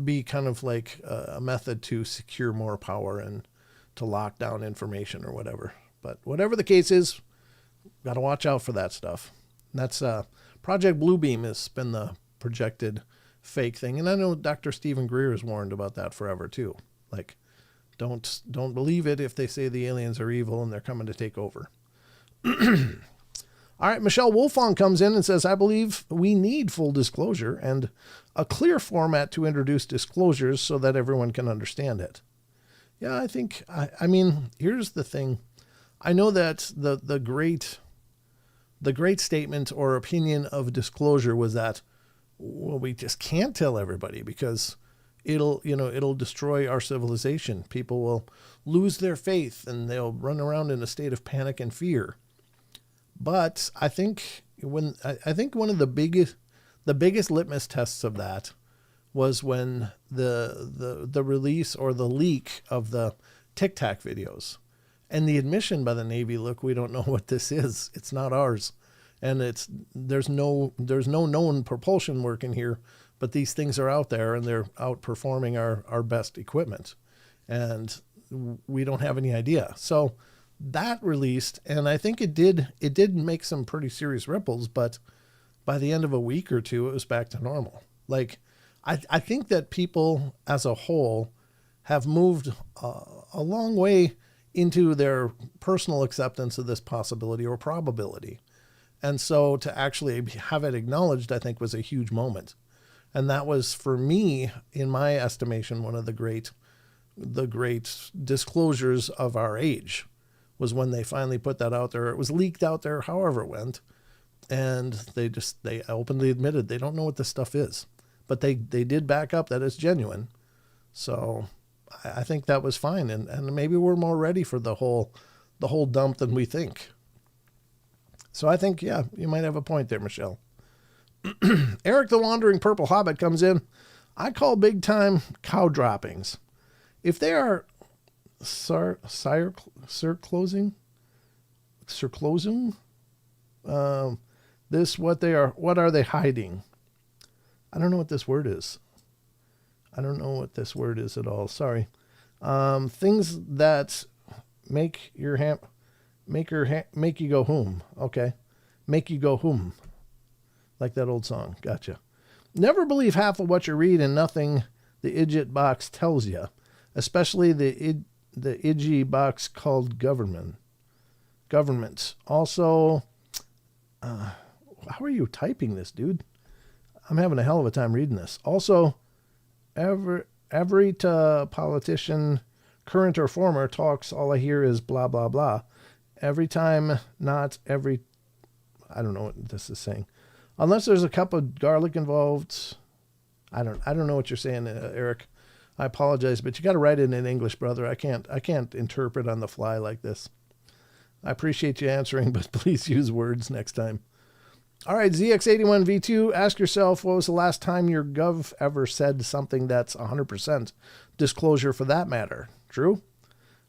[SPEAKER 1] be kind of like a method to secure more power and to lock down information or whatever. But whatever the case is, got to watch out for that stuff. And that's Project Bluebeam has been the projected fake thing. And I know Dr. Stephen Greer has warned about that forever too. Like, don't believe it if they say the aliens are evil and they're coming to take over. All right, Michelle Wolfong comes in and says, I believe we need full disclosure and a clear format to introduce disclosures so that everyone can understand it. Yeah, I think, I mean, here's the thing. I know that the great statement or opinion of disclosure was that, well, we just can't tell everybody because it'll destroy our civilization. People will lose their faith and they'll run around in a state of panic and fear. But I think one of the biggest litmus tests of that was when the release or the leak of the Tic Tac videos and the admission by the Navy, look, we don't know what this is. It's not ours. And there's no known propulsion working here, but these things are out there and they're outperforming our best equipment. And we don't have any idea. So that released, and I think it did make some pretty serious ripples, but by the end of a week or two, it was back to normal. Like, I think that people as a whole have moved a long way into their personal acceptance of this possibility or probability. And so to actually have it acknowledged, I think, was a huge moment. And that was, for me, in my estimation, one of the great disclosures of our age was when they finally put that out there. It was leaked out there, however it went. And they openly admitted they don't know what this stuff is. But they did back up that it's genuine. So I think that was fine. And maybe we're more ready for the whole dump than we think. So I think, yeah, you might have a point there, Michelle. Eric the Wandering Purple Hobbit comes in. I call big time cow droppings. If they are circlosing, what are they hiding? I don't know what this word is. I don't know what this word is at all. Sorry. Things that make you go home. Okay. Make you go home. Like that old song. Gotcha. Never believe half of what you read and nothing the idjit box tells you, especially the idgy box called government. Also, how are you typing this, dude? I'm having a hell of a time reading this. Also, every politician, current or former, talks, all I hear is blah, blah, blah. Every time, not every... I don't know what this is saying. Unless there's a cup of garlic involved. I don't know what you're saying, Eric. I apologize, but you got to write it in English, brother. I can't interpret on the fly like this. I appreciate you answering, but please use words next time. All right, ZX81V2, ask yourself, what was the last time your gov ever said something that's 100% disclosure for that matter? True?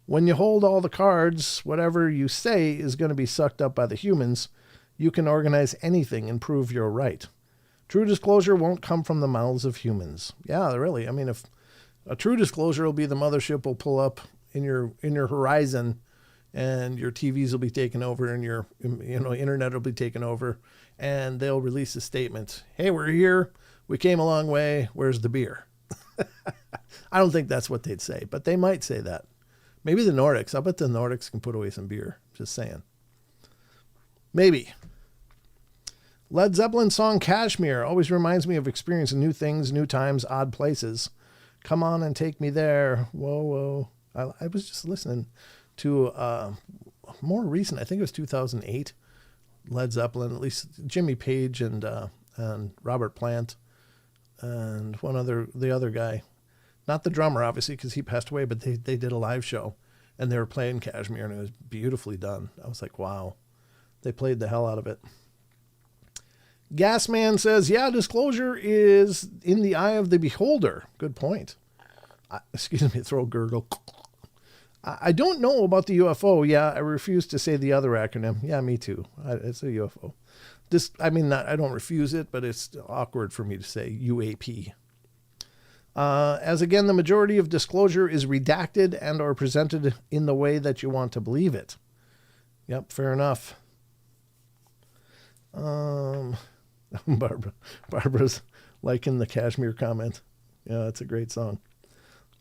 [SPEAKER 1] When you hold all the cards, whatever you say is going to be sucked up by the humans. You can organize anything and prove you're right. True disclosure won't come from the mouths of humans. Yeah, really. I mean, if a true disclosure will be the mothership will pull up in your horizon, and your TVs will be taken over, and your internet will be taken over, and they'll release a statement. Hey, we're here. We came a long way. Where's the beer? I don't think that's what they'd say, but they might say that. Maybe the Nordics. I bet the Nordics can put away some beer. Just saying. Maybe. Led Zeppelin song Kashmir always reminds me of experiencing new things, new times, odd places. Come on and take me there. Whoa, whoa. I was just listening to more recent, I think it was 2008, Led Zeppelin, at least Jimmy Page and Robert Plant and the other guy. Not the drummer, obviously, because he passed away, but they did a live show, and they were playing Kashmir, and it was beautifully done. I was like, wow. They played the hell out of it. Gasman says, yeah, disclosure is in the eye of the beholder. Good point. Excuse me, throat gurgle. I don't know about the UFO. Yeah, I refuse to say the other acronym. Yeah, me too. It's a UFO. I don't refuse it, but it's awkward for me to say UAP. As again, the majority of disclosure is redacted and or presented in the way that you want to believe it. Yep, fair enough. Barbara's liking the Kashmir comment. Yeah, it's a great song.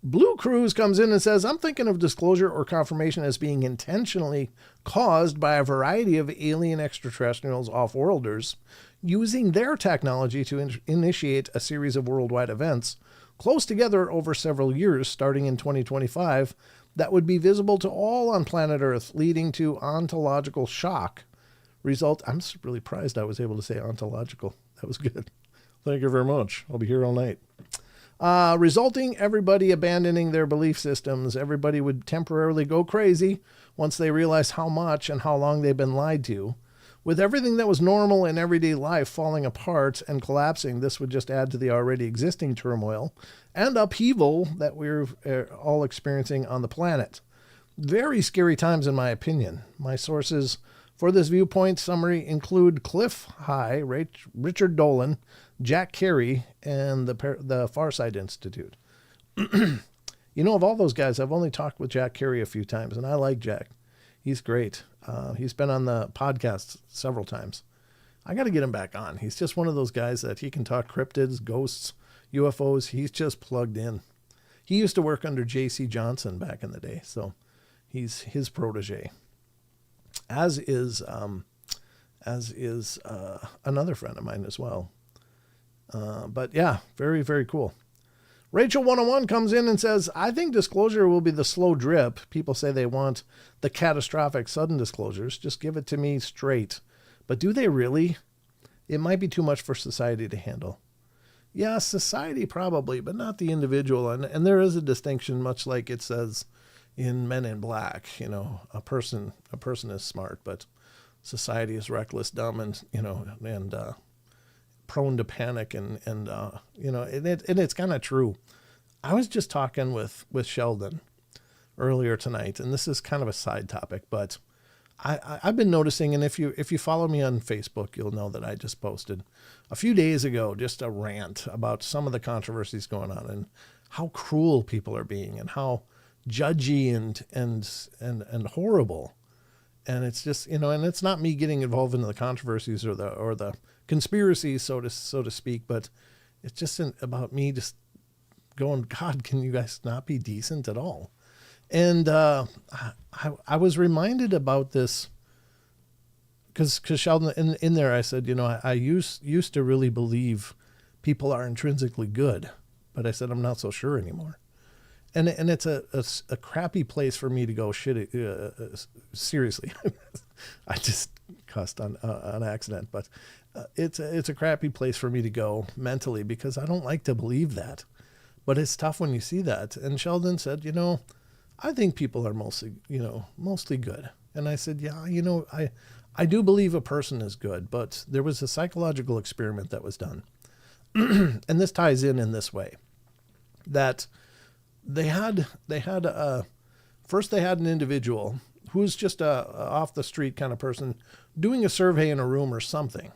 [SPEAKER 1] Blue Cruise comes in and says, I'm thinking of disclosure or confirmation as being intentionally caused by a variety of alien extraterrestrials off-worlders using their technology to initiate a series of worldwide events close together over several years, starting in 2025, that would be visible to all on planet Earth, leading to ontological shock. I'm really surprised I was able to say ontological. That was good. Thank you very much. I'll be here all night. Resulting everybody abandoning their belief systems. Everybody would temporarily go crazy once they realize how much and how long they've been lied to. With everything that was normal in everyday life falling apart and collapsing, this would just add to the already existing turmoil and upheaval that we're all experiencing on the planet. Very scary times, in my opinion. My sources for this viewpoint summary include Cliff High, Richard Dolan, Jack Carey, and the Farsight Institute. Of all those guys, I've only talked with Jack Carey a few times, and I like Jack. He's great. He's been on the podcast several times. I got to get him back on. He's just one of those guys that he can talk cryptids, ghosts, UFOs. He's just plugged in. He used to work under J.C. Johnson back in the day, so he's his protege. As is another friend of mine as well. But yeah, very, very cool. Rachel 101 comes in and says, I think disclosure will be the slow drip. People say they want the catastrophic sudden disclosures. Just give it to me straight. But do they really? It might be too much for society to handle. Yeah, society probably, but not the individual. And there is a distinction, much like it says in Men in Black. A person is smart, but society is reckless, dumb, and prone to panic, and it's kind of true. I was just talking with Sheldon earlier tonight, and this is kind of a side topic, but I've been noticing, and if you follow me on Facebook, you'll know that I just posted a few days ago just a rant about some of the controversies going on and how cruel people are being and how judgy and horrible. And it's just, and it's not me getting involved in the controversies or the conspiracies, so to speak, but it's just about me just going, God, can you guys not be decent at all? And I was reminded about this because Sheldon, in there, I said, I used to really believe people are intrinsically good, but I said, I'm not so sure anymore. And it's a crappy place for me to go, seriously. I just cussed on accident, but it's a crappy place for me to go mentally because I don't like to believe that. But it's tough when you see that. And Sheldon said, I think people are mostly good. And I said, yeah, I do believe a person is good, but there was a psychological experiment that was done. And this ties in this way, that first they had an individual who was just a off the street kind of person doing a survey in a room or something.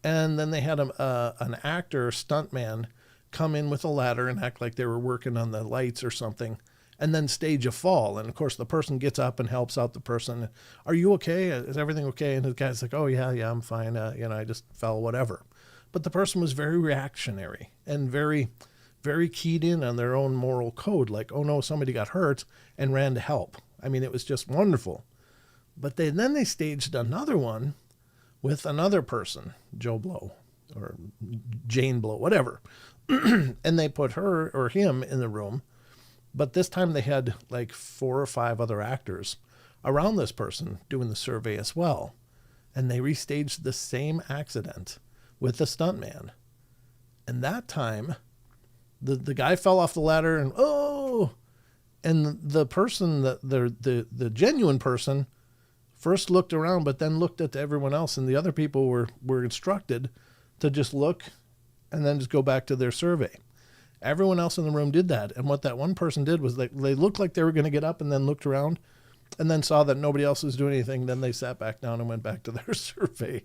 [SPEAKER 1] And then they had an actor, stuntman, come in with a ladder and act like they were working on the lights or something, and then stage a fall. And of course the person gets up and helps out the person. Are you okay? Is everything okay? And the guy's like, oh yeah, I'm fine. I just fell, whatever. But the person was very reactionary and very, very keyed in on their own moral code. Like, oh no, somebody got hurt, and ran to help. I mean, it was just wonderful. But then they staged another one with another person, Joe Blow or Jane Blow, whatever. And they put her or him in the room. But this time they had like 4 or 5 other actors around this person doing the survey as well. And they restaged the same accident with the stuntman. And that time, the guy fell off the ladder and, oh! And the person, the genuine person, first looked around, but then looked at everyone else, and the other people were instructed to just look and then just go back to their survey. Everyone else in the room did that, and what that one person did was they looked like they were going to get up and then looked around and then saw that nobody else was doing anything. Then they sat back down and went back to their survey.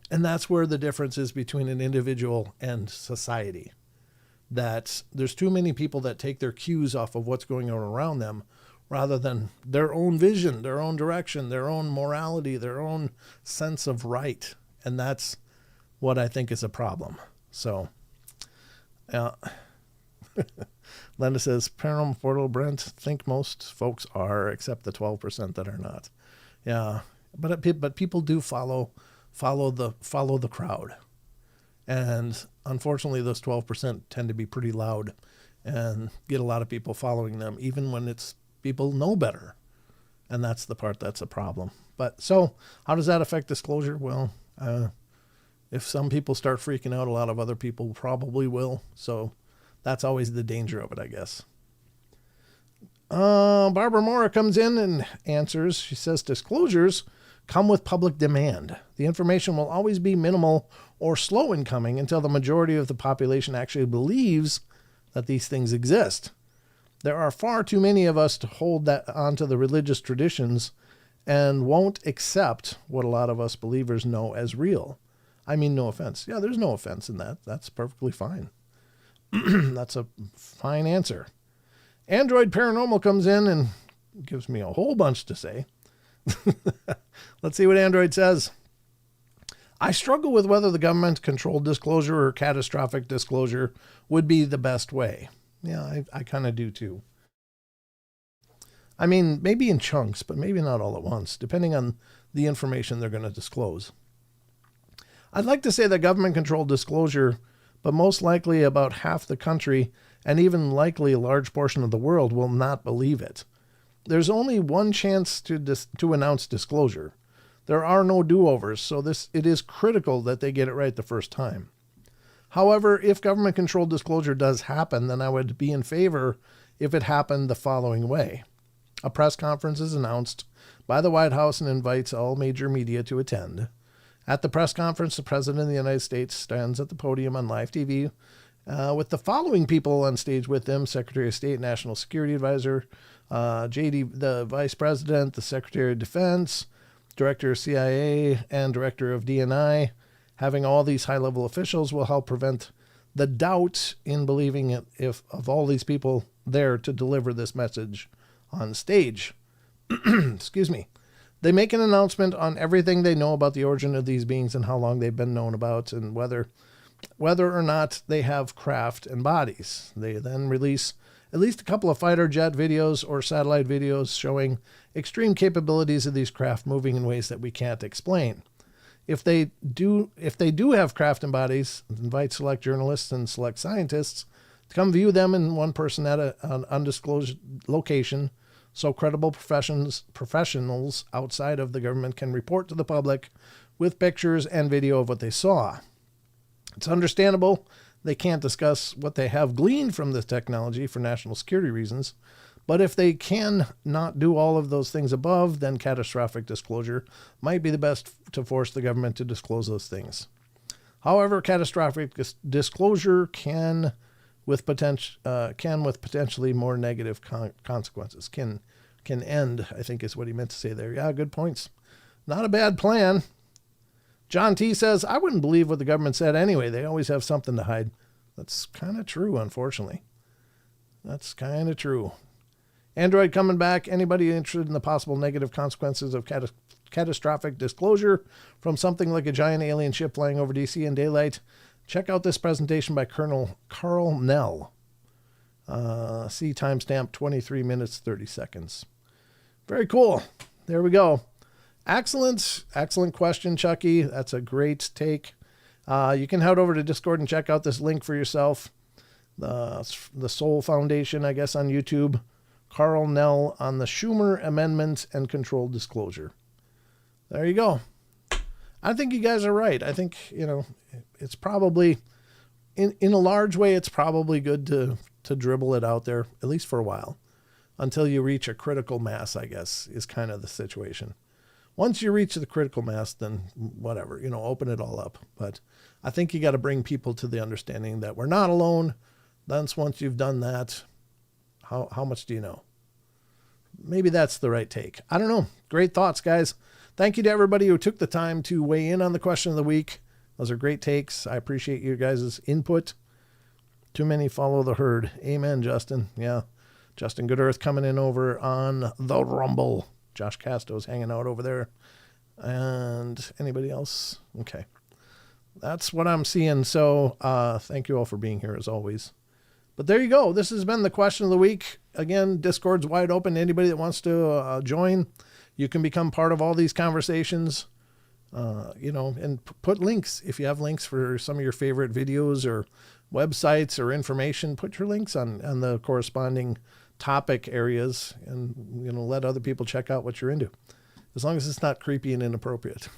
[SPEAKER 1] And that's where the difference is between an individual and society. That there's too many people that take their cues off of what's going on around them rather than their own vision, their own direction, their own morality, their own sense of right. And that's what I think is a problem. So, Linda says, Paranormal Portal, Brent, think most folks are, except the 12% that are not. Yeah, but people do follow the crowd. And unfortunately, those 12% tend to be pretty loud and get a lot of people following them, even when it's people know better. And that's the part that's a problem. But so how does that affect disclosure? Well, if some people start freaking out, a lot of other people probably will. So that's always the danger of it, I guess. Barbara Mora comes in and answers. She says, disclosures come with public demand. The information will always be minimal or slow in coming until the majority of the population actually believes that these things exist. There are far too many of us to hold that onto the religious traditions and won't accept what a lot of us believers know as real. I mean, no offense. Yeah, there's no offense in that. That's perfectly fine. That's a fine answer. Android Paranormal comes in and gives me a whole bunch to say. Let's see what Android says. I struggle with whether the government-controlled disclosure or catastrophic disclosure would be the best way. Yeah, I kind of do too. I mean, maybe in chunks, but maybe not all at once, depending on the information they're going to disclose. I'd like to say that government-controlled disclosure, but most likely about half the country and even likely a large portion of the world will not believe it. There's only one chance to announce disclosure. There are no do-overs, so it is critical that they get it right the first time. However, if government-controlled disclosure does happen, then I would be in favor if it happened the following way. A press conference is announced by the White House and invites all major media to attend. At the press conference, the President of the United States stands at the podium on live TV with the following people on stage with him: Secretary of State, National Security Advisor, JD, the Vice President, the Secretary of Defense, Director of CIA, and Director of DNI. Having all these high-level officials will help prevent the doubt in believing it of all these people there to deliver this message on stage. Excuse me. They make an announcement on everything they know about the origin of these beings and how long they've been known about, and whether or not they have craft and bodies. They then release at least a couple of fighter jet videos or satellite videos showing extreme capabilities of these craft moving in ways that we can't explain. If they do have craft and bodies, invite select journalists and select scientists to come view them in one person at an undisclosed location, so credible professionals outside of the government can report to the public with pictures and video of what they saw. It's understandable they can't discuss what they have gleaned from this technology for national security reasons, But if they can not do all of those things above, then catastrophic disclosure might be the best to force the government to disclose those things. However, catastrophic disclosure can with potentially more negative consequences. Can end, I think is what he meant to say there. Yeah, good points. Not a bad plan. John T says, I wouldn't believe what the government said anyway. They always have something to hide. That's kind of true, unfortunately. That's kind of true. Android coming back. Anybody interested in the possible negative consequences of catastrophic disclosure from something like a giant alien ship flying over DC in daylight? Check out this presentation by Colonel Carl Nell. See timestamp 23 minutes, 30 seconds. Very cool. There we go. Excellent question, Chucky. That's a great take. You can head over to Discord and check out this link for yourself. The Soul Foundation, I guess, on YouTube. Carl Nell on the Schumer Amendment and Controlled Disclosure. There you go. I think you guys are right. I think, it's probably, in a large way, it's probably good to dribble it out there, at least for a while, until you reach a critical mass, I guess, is kind of the situation. Once you reach the critical mass, then whatever, open it all up. But I think you got to bring people to the understanding that we're not alone. Then once you've done that, how much do you know? Maybe that's the right take. I don't know. Great thoughts, guys. Thank you to everybody who took the time to weigh in on the question of the week. Those are great takes. I appreciate you guys' input. Too many follow the herd. Amen, Justin. Yeah. Justin Goodearth coming in over on the Rumble. Josh Casto's hanging out over there. And anybody else? Okay. That's what I'm seeing. So thank you all for being here as always. But there you go. This has been the question of the week. Again, Discord's wide open. Anybody that wants to join, you can become part of all these conversations, and put links. If you have links for some of your favorite videos or websites or information, put your links on the corresponding topic areas and, let other people check out what you're into. As long as it's not creepy and inappropriate.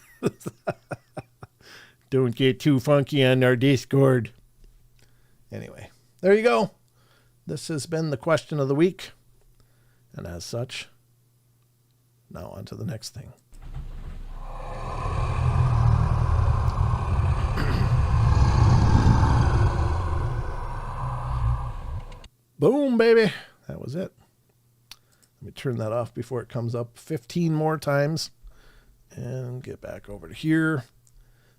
[SPEAKER 1] Don't get too funky on our Discord. Anyway, there you go. This has been the question of the week. And as such, now on to the next thing. Boom, baby. That was it. Let me turn that off before it comes up 15 more times. And get back over to here.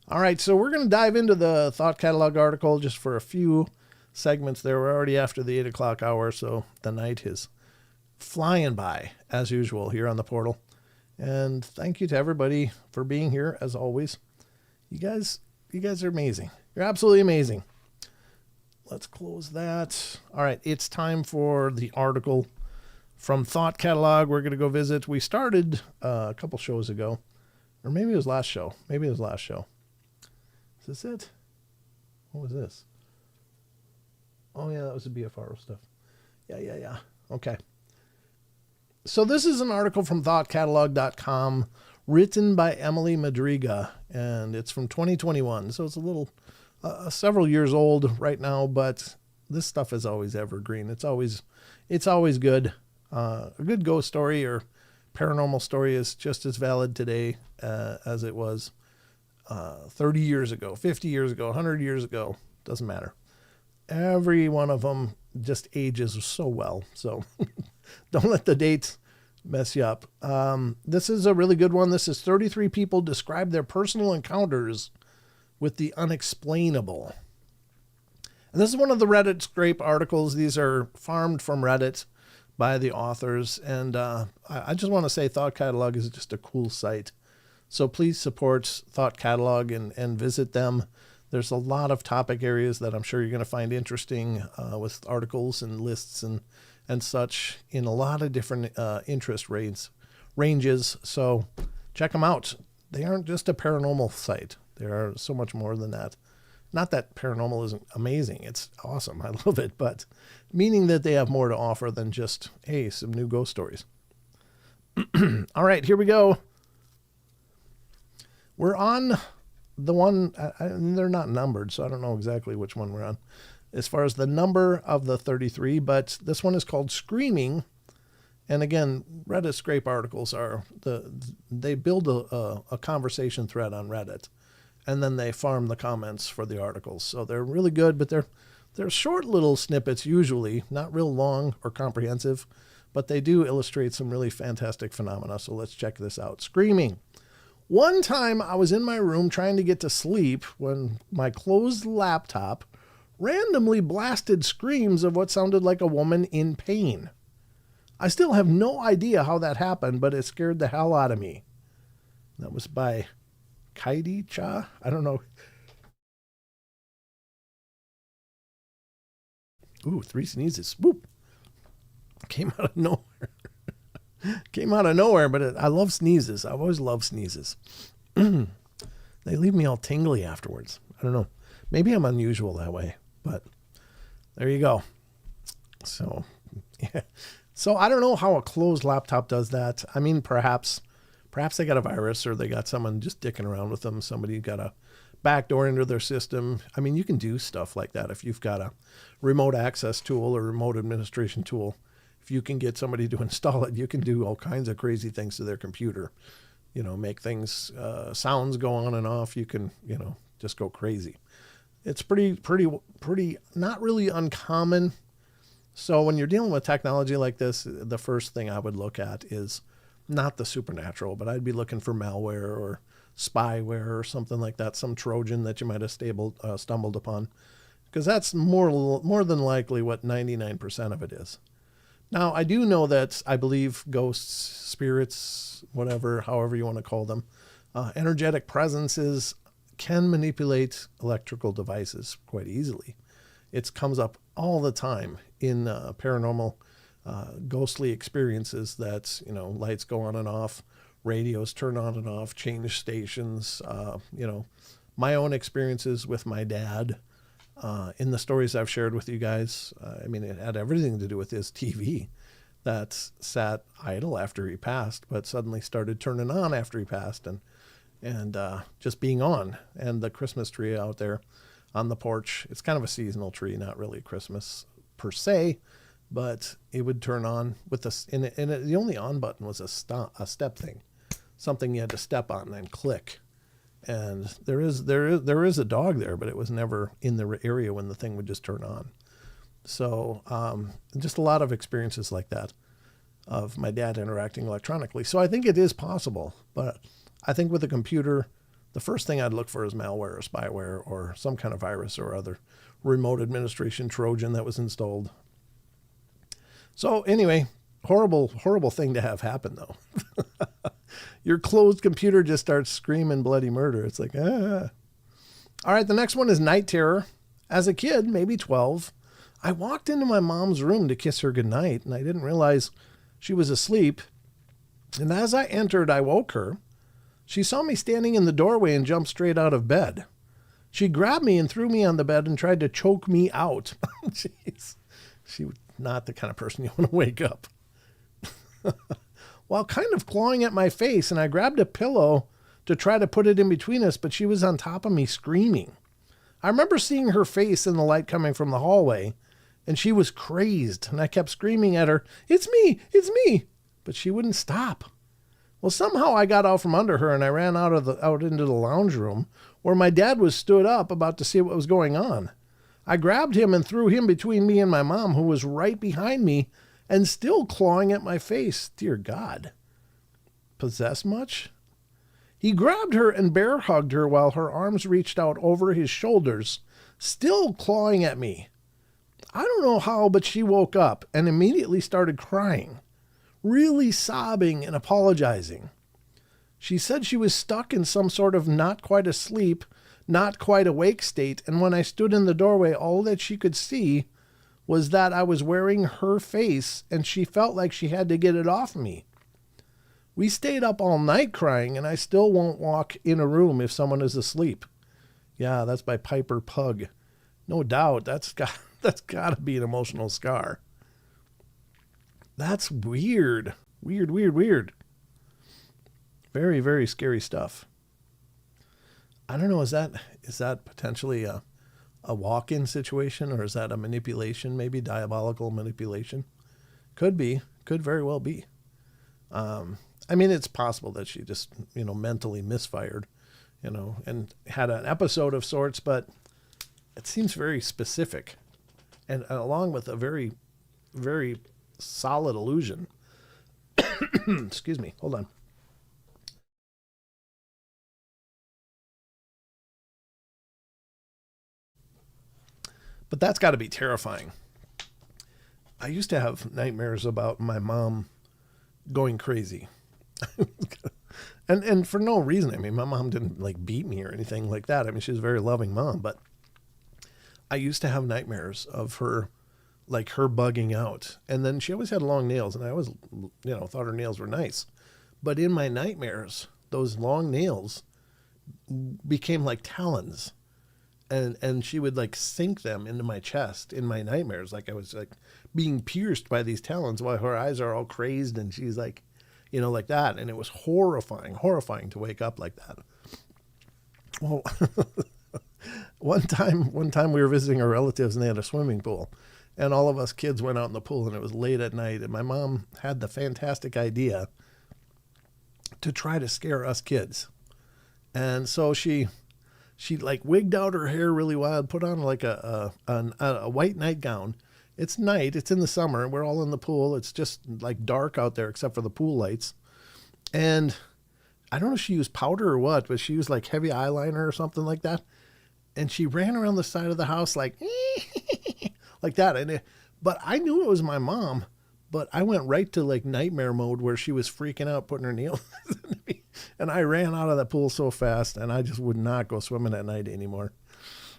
[SPEAKER 1] All right, so we're going to dive into the Thought Catalog article just for a few segments there. We're already after the 8 o'clock hour, so the night is flying by, as usual, here on the portal. And thank you to everybody for being here, as always. You guys are amazing. You're absolutely amazing. Let's close that. All right, it's time for the article from Thought Catalog. We're going to go visit. We started a couple shows ago, or maybe it was last show. Is this it? What was this? Oh, yeah, that was the BFRO stuff. Yeah. Okay. So this is an article from thoughtcatalog.com written by Emily Madriga, and it's from 2021. So it's a little, several years old right now, but this stuff is always evergreen. It's always good. A good ghost story or paranormal story is just as valid today as it was 30 years ago, 50 years ago, 100 years ago. Doesn't matter. Every one of them just ages so well. So don't let the dates mess you up. This is a really good one. This is 33 people describe their personal encounters with the unexplainable. And this is one of the Reddit scrape articles. These are farmed from Reddit by the authors. And I just want to say Thought Catalog is just a cool site. So please support Thought Catalog and visit them. There's a lot of topic areas that I'm sure you're going to find interesting with articles and lists and such in a lot of different interest ranges. So check them out. They aren't just a paranormal site. They are so much more than that. Not that paranormal isn't amazing. It's awesome. I love it. But meaning that they have more to offer than just, hey, some new ghost stories. All right, here we go. We're on the one, they're not numbered, so I don't know exactly which one we're on as far as the number of the 33, but this one is called Screaming And again, Reddit scrape articles they build a conversation thread on Reddit, and then they farm the comments for the articles. So they're really good, but they're short little snippets usually, not real long or comprehensive, but they do illustrate some really fantastic phenomena. So let's check this out. Screaming. One time I was in my room trying to get to sleep when my closed laptop randomly blasted screams of what sounded like a woman in pain. I still have no idea how that happened, but it scared the hell out of me. That was by Kaidi Cha. I don't know. Ooh, 3 sneezes. Whoop. Came out of nowhere. Came out of nowhere, but I love sneezes. I've always loved sneezes. They leave me all tingly afterwards. I don't know. Maybe I'm unusual that way, but there you go. So, yeah. So I don't know how a closed laptop does that. I mean, perhaps they got a virus or they got someone just dicking around with them. Somebody got a backdoor into their system. I mean, you can do stuff like that if you've got a remote access tool or remote administration tool. If you can get somebody to install it, you can do all kinds of crazy things to their computer. You know, make things, sounds go on and off. You can, just go crazy. It's pretty not really uncommon. So when you're dealing with technology like this, the first thing I would look at is not the supernatural, but I'd be looking for malware or spyware or something like that, some Trojan that you might have stumbled upon, because that's more than likely what 99% of it is. Now, I do know that I believe ghosts, spirits, whatever, however you want to call them, energetic presences can manipulate electrical devices quite easily. It comes up all the time in paranormal ghostly experiences that, lights go on and off, radios turn on and off, change stations, my own experiences with my dad in the stories I've shared with you guys. It had everything to do with his TV that sat idle after he passed, but suddenly started turning on after he passed and just being on. And the Christmas tree out there on the porch, it's kind of a seasonal tree, not really Christmas per se, but it would turn on with the only on button was a step thing, something you had to step on and then click. And there is a dog there, but it was never in the area when the thing would just turn on. So just a lot of experiences like that of my dad interacting electronically. So I think it is possible, but I think with a computer, the first thing I'd look for is malware or spyware or some kind of virus or other remote administration Trojan that was installed. So anyway, horrible thing to have happen though. Your closed computer just starts screaming bloody murder. It's like, ah. All right, the next one is night terror. As a kid, maybe 12, I walked into my mom's room to kiss her goodnight, and I didn't realize she was asleep. And as I entered, I woke her. She saw me standing in the doorway and jumped straight out of bed. She grabbed me and threw me on the bed and tried to choke me out. Jeez. She was not the kind of person you want to wake up. While kind of clawing at my face, and I grabbed a pillow to try to put it in between us, but she was on top of me screaming. I remember seeing her face in the light coming from the hallway, and she was crazed, and I kept screaming at her, "It's me," but she wouldn't stop. Well, somehow I got out from under her, and I ran out into the lounge room, where my dad was stood up about to see what was going on. I grabbed him and threw him between me and my mom, who was right behind me, and still clawing at my face. Dear God. Possessed much? He grabbed her and bear hugged her while her arms reached out over his shoulders, still clawing at me. I don't know how, but she woke up and immediately started crying, really sobbing and apologizing. She said she was stuck in some sort of not quite asleep, not quite awake state, and when I stood in the doorway, all that she could see was that I was wearing her face, and she felt like she had to get it off me. We stayed up all night crying, and I still won't walk in a room if someone is asleep. Yeah, that's by Piper Pug. No doubt, that's got to be an emotional scar. That's weird. Weird. Very, very scary stuff. I don't know, is that potentially a walk-in situation, or is that a manipulation, maybe diabolical manipulation? Could be. Could very well be. I mean, it's possible that she just, mentally misfired, and had an episode of sorts, but it seems very specific and along with a very, very solid illusion. Excuse me. Hold on. But that's got to be terrifying. I used to have nightmares about my mom going crazy. and for no reason. I mean, my mom didn't like beat me or anything like that. I mean, she was a very loving mom, but I used to have nightmares of her, like her bugging out. And then she always had long nails, and I always, thought her nails were nice. But in my nightmares, those long nails became like talons. And she would like sink them into my chest in my nightmares. Like I was like being pierced by these talons while her eyes are all crazed and she's like, like that. And it was horrifying to wake up like that. Well, one time we were visiting our relatives and they had a swimming pool, and all of us kids went out in the pool, and it was late at night, and my mom had the fantastic idea to try to scare us kids. And so she like wigged out her hair really wild, put on like a white nightgown. It's night, it's in the summer, we're all in the pool. It's just like dark out there except for the pool lights. And I don't know if she used powder or what, but she used like heavy eyeliner or something like that. And she ran around the side of the house like, like that. But I knew it was my mom, but I went right to like nightmare mode where she was freaking out, putting her nails in me. And I ran out of that pool so fast, and I just would not go swimming at night anymore.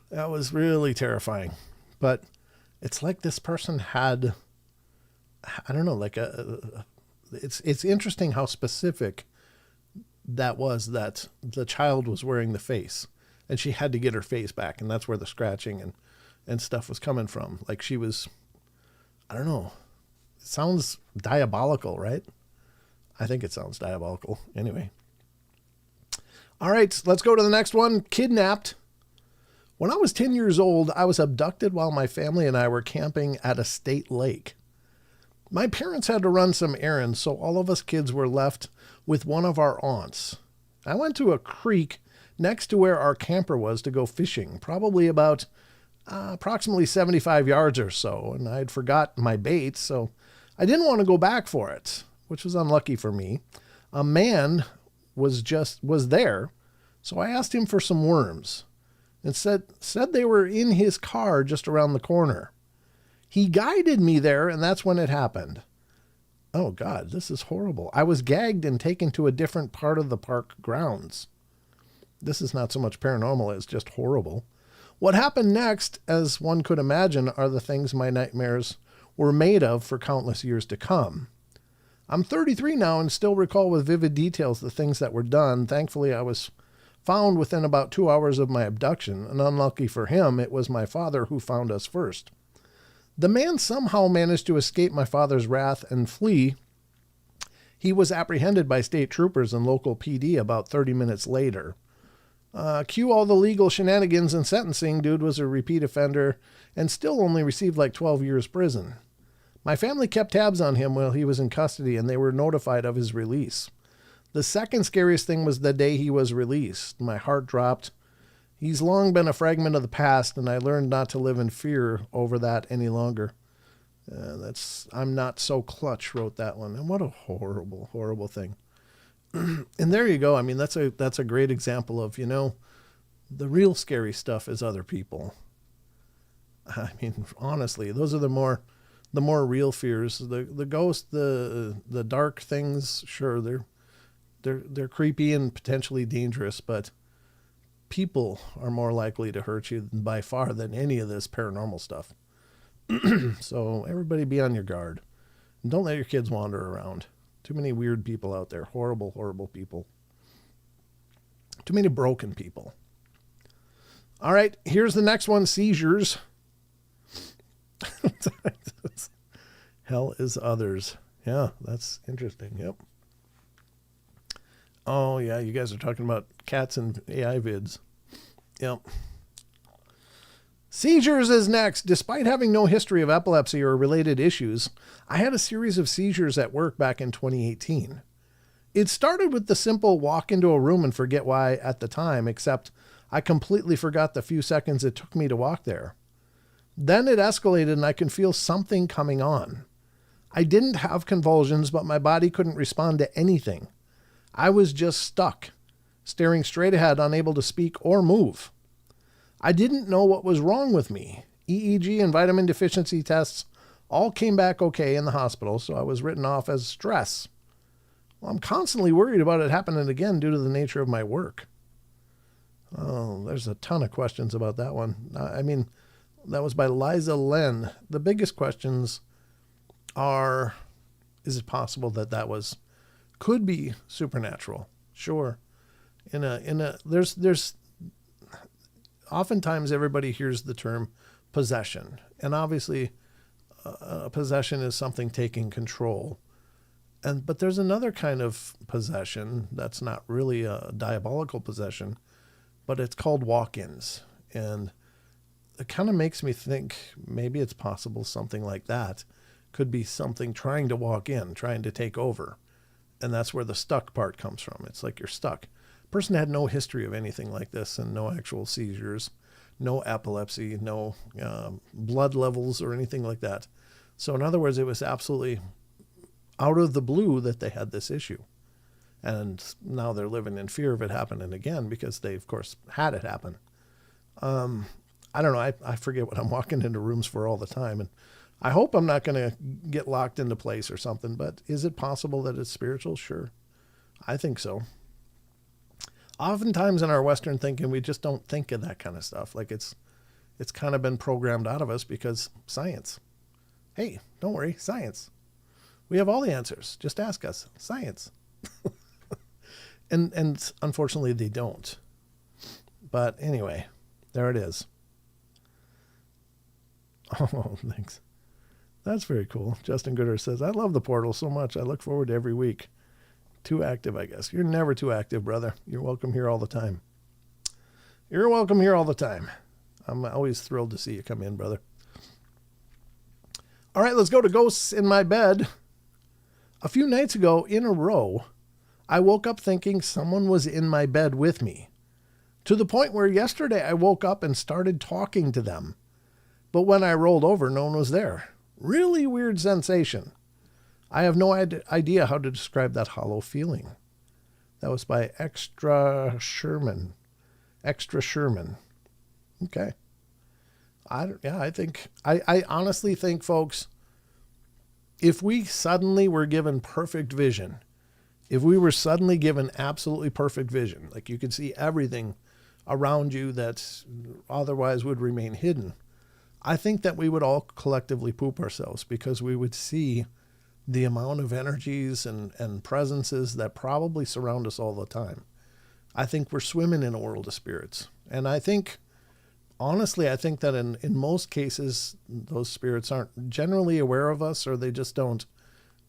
[SPEAKER 1] That was really terrifying. But it's like this person had, I don't know, like it's interesting how specific that was, that the child was wearing the face, and she had to get her face back, and that's where the scratching and stuff was coming from. Like she was, I don't know, it sounds diabolical, right? I think it sounds diabolical. Anyway. All right, let's go to the next one. Kidnapped. When I was 10 years old, I was abducted while my family and I were camping at a state lake. My parents had to run some errands, so all of us kids were left with one of our aunts. I went to a creek next to where our camper was to go fishing, probably about approximately 75 yards or so, and I'd forgot my bait, so I didn't want to go back for it, which was unlucky for me. A man was there, so I asked him for some worms, and said they were in his car just around the corner. He guided me there, and that's when it happened. Oh God, this is horrible. I was gagged and taken to a different part of the park grounds. This is not so much paranormal as just horrible. What happened next, as one could imagine, are the things my nightmares were made of for countless years to come. I'm 33 now and still recall with vivid details the things that were done. Thankfully, I was found within about 2 hours of my abduction, and unlucky for him, it was my father who found us first. The man somehow managed to escape my father's wrath and flee. He was apprehended by state troopers and local PD about 30 minutes later. Cue all the legal shenanigans and sentencing. Dude was a repeat offender and still only received like 12 years prison. My family kept tabs on him while he was in custody, and they were notified of his release. The second scariest thing was the day he was released. My heart dropped. He's long been a fragment of the past, and I learned not to live in fear over that any longer. I'm Not So Clutch wrote that one. And what a horrible, horrible thing. And there you go. I mean, that's a great example of, the real scary stuff is other people. I mean, honestly, those are the more real fears. The ghost, the dark things, sure, they're creepy and potentially dangerous, but people are more likely to hurt you by far than any of this paranormal stuff. So everybody be on your guard. And don't let your kids wander around. Too many weird people out there. Horrible, horrible people. Too many broken people. All right, here's the next one. Seizures. Hell is others. Yeah, that's interesting. Yep. Oh, yeah, you guys are talking about cats and AI vids. Yep. Seizures is next. Despite having no history of epilepsy or related issues, I had a series of seizures at work back in 2018. It started with the simple walk into a room and forget why at the time, except I completely forgot the few seconds it took me to walk there. Then it escalated and I can feel something coming on. I didn't have convulsions, but my body couldn't respond to anything. I was just stuck, staring straight ahead, unable to speak or move. I didn't know what was wrong with me. EEG and vitamin deficiency tests all came back okay in the hospital, so I was written off as stress. Well, I'm constantly worried about it happening again due to the nature of my work. Oh, there's a ton of questions about that one. I mean, that was by Liza Len. The biggest questions are, is it possible that could be supernatural? Sure. There's oftentimes everybody hears the term possession, and obviously possession is something taking control. But there's another kind of possession that's not really a diabolical possession, but it's called walk-ins. And it kind of makes me think maybe it's possible something like that could be something trying to walk in, trying to take over. And that's where the stuck part comes from. It's like you're stuck. Person had no history of anything like this and no actual seizures, no epilepsy, no blood levels or anything like that. So in other words, it was absolutely out of the blue that they had this issue. And now they're living in fear of it happening again because they, of course, had it happen. I don't know. I forget what I'm walking into rooms for all the time. And I hope I'm not going to get locked into place or something. But is it possible that it's spiritual? Sure. I think so. Oftentimes in our Western thinking, we just don't think of that kind of stuff. Like it's kind of been programmed out of us because science. Hey, don't worry, science. We have all the answers. Just ask us. Science. and unfortunately they don't. But anyway, there it is. Oh, thanks. That's very cool. Justin Gooder says, I love the portal so much. I look forward to every week. Too active, I guess. You're never too active, brother. You're welcome here all the time. You're welcome here all the time. I'm always thrilled to see you come in, brother. All right, let's go to ghosts in my bed. A few nights ago, in a row, I woke up thinking someone was in my bed with me. To the point where yesterday I woke up and started talking to them. But when I rolled over, no one was there. Really weird sensation. I have no idea how to describe that hollow feeling. That was by Extra Sherman. Okay. I honestly think, folks, if we suddenly were given perfect vision, if we were suddenly given absolutely perfect vision, like you could see everything around you that otherwise would remain hidden, I think that we would all collectively poop ourselves because we would see the amount of energies and presences that probably surround us all the time. I think we're swimming in a world of spirits. And I think, honestly, I think that in most cases, those spirits aren't generally aware of us, or they just don't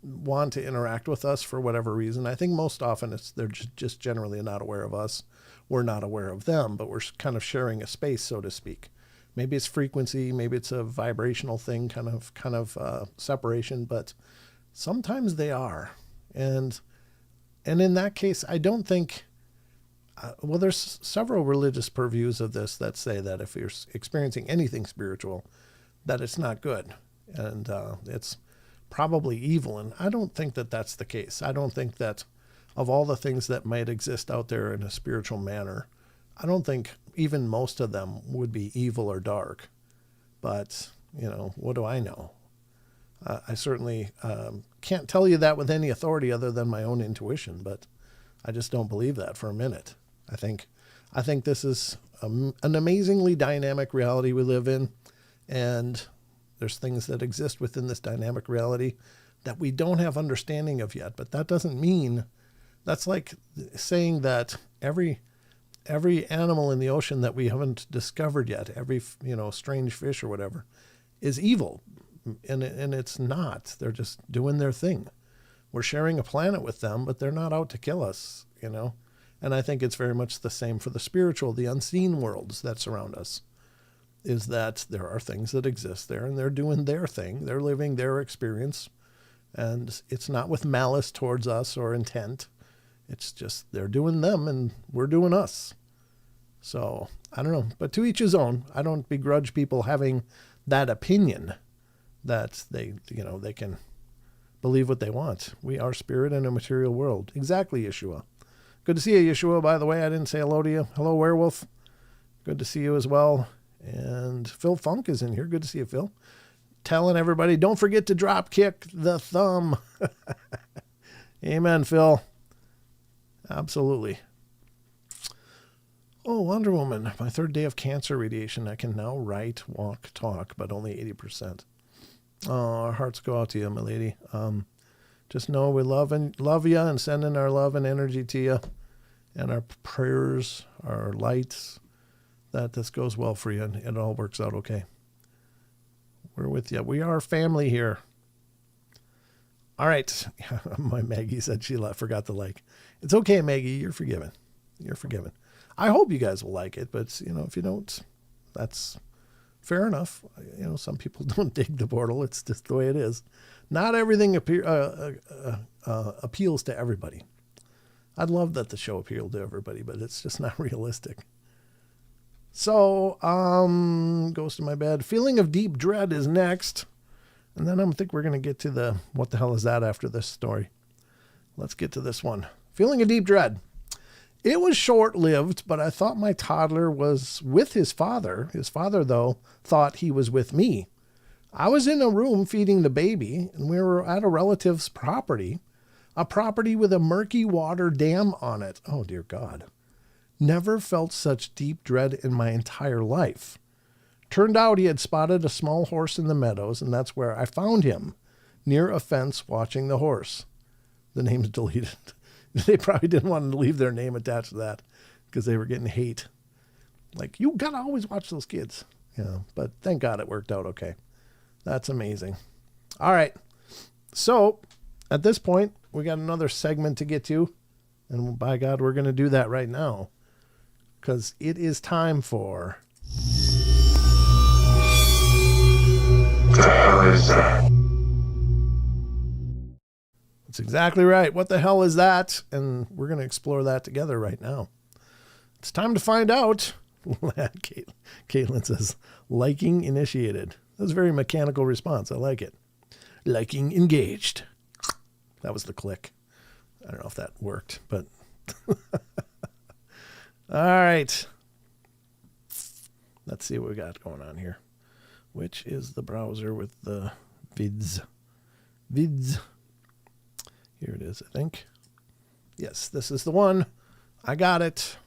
[SPEAKER 1] want to interact with us for whatever reason. I think most often they're just generally not aware of us. We're not aware of them, but we're kind of sharing a space, so to speak. Maybe it's frequency, maybe it's a vibrational thing, kind of separation, but sometimes they are. And in that case, I don't think, there's several religious purviews of this that say that if you're experiencing anything spiritual, that it's not good and it's probably evil. And I don't think that that's the case. I don't think that of all the things that might exist out there in a spiritual manner, I don't think even most of them would be evil or dark. But, what do I know? I certainly can't tell you that with any authority other than my own intuition, but I just don't believe that for a minute. I think this is an amazingly dynamic reality we live in, and there's things that exist within this dynamic reality that we don't have understanding of yet. But that doesn't mean, that's like saying that every animal in the ocean that we haven't discovered yet, every strange fish or whatever, is evil. And it's not. They're just doing their thing. We're sharing a planet with them, but they're not out to kill us, And I think it's very much the same for the spiritual, the unseen worlds that surround us. is that there are things that exist there and they're doing their thing. They're living their experience. And it's not with malice towards us or intent. It's just they're doing them and we're doing us. So I don't know, but to each his own. I don't begrudge people having that opinion that they can believe what they want. We are spirit in a material world. Exactly, Yeshua. Good to see you, Yeshua. By the way, I didn't say hello to you. Hello, Werewolf. Good to see you as well. And Phil Funk is in here. Good to see you, Phil. Telling everybody, don't forget to drop kick the thumb. Amen, Phil. Absolutely. Oh, Wonder Woman. My third day of cancer radiation. I can now write, walk, talk, but only 80%. Oh, our hearts go out to you, my lady. Just know we love you and sending our love and energy to you and our prayers, our lights, that this goes well for you and it all works out okay. We're with you. We are family here. All right. My Maggie said she forgot to like. It's okay, Maggie. You're forgiven. You're forgiven. I hope you guys will like it, but if you don't, that's fair enough. Some people don't dig the portal. It's just the way it is. Not everything appeals to everybody. I'd love that the show appealed to everybody, but it's just not realistic. So, goes to my bed. Feeling of deep dread is next. And then I think we're going to get to the what the hell is that after this story. Let's get to this one. Feeling of deep dread. It was short-lived, but I thought my toddler was with his father. His father, though, thought he was with me. I was in a room feeding the baby, and we were at a relative's property, a property with a murky water dam on it. Oh, dear God. Never felt such deep dread in my entire life. Turned out he had spotted a small horse in the meadows, and that's where I found him, near a fence watching the horse. The name's deleted. They probably didn't want to leave their name attached to that because they were getting hate. Like, you got to always watch those kids. But thank God it worked out okay. That's amazing. All right. So at this point, we got another segment to get to. And by God, we're going to do that right now. Because it is time for...
[SPEAKER 2] What the hell is that?
[SPEAKER 1] That's exactly right. What the hell is that? And we're going to explore that together right now. It's time to find out. Caitlin says, liking initiated. That's a very mechanical response. I like it. Liking engaged. That was the click. I don't know if that worked, but... All right. Let's see what we got going on here. Which is the browser with the vids. Vids. Here it is, I think. Yes, this is the one. I got it.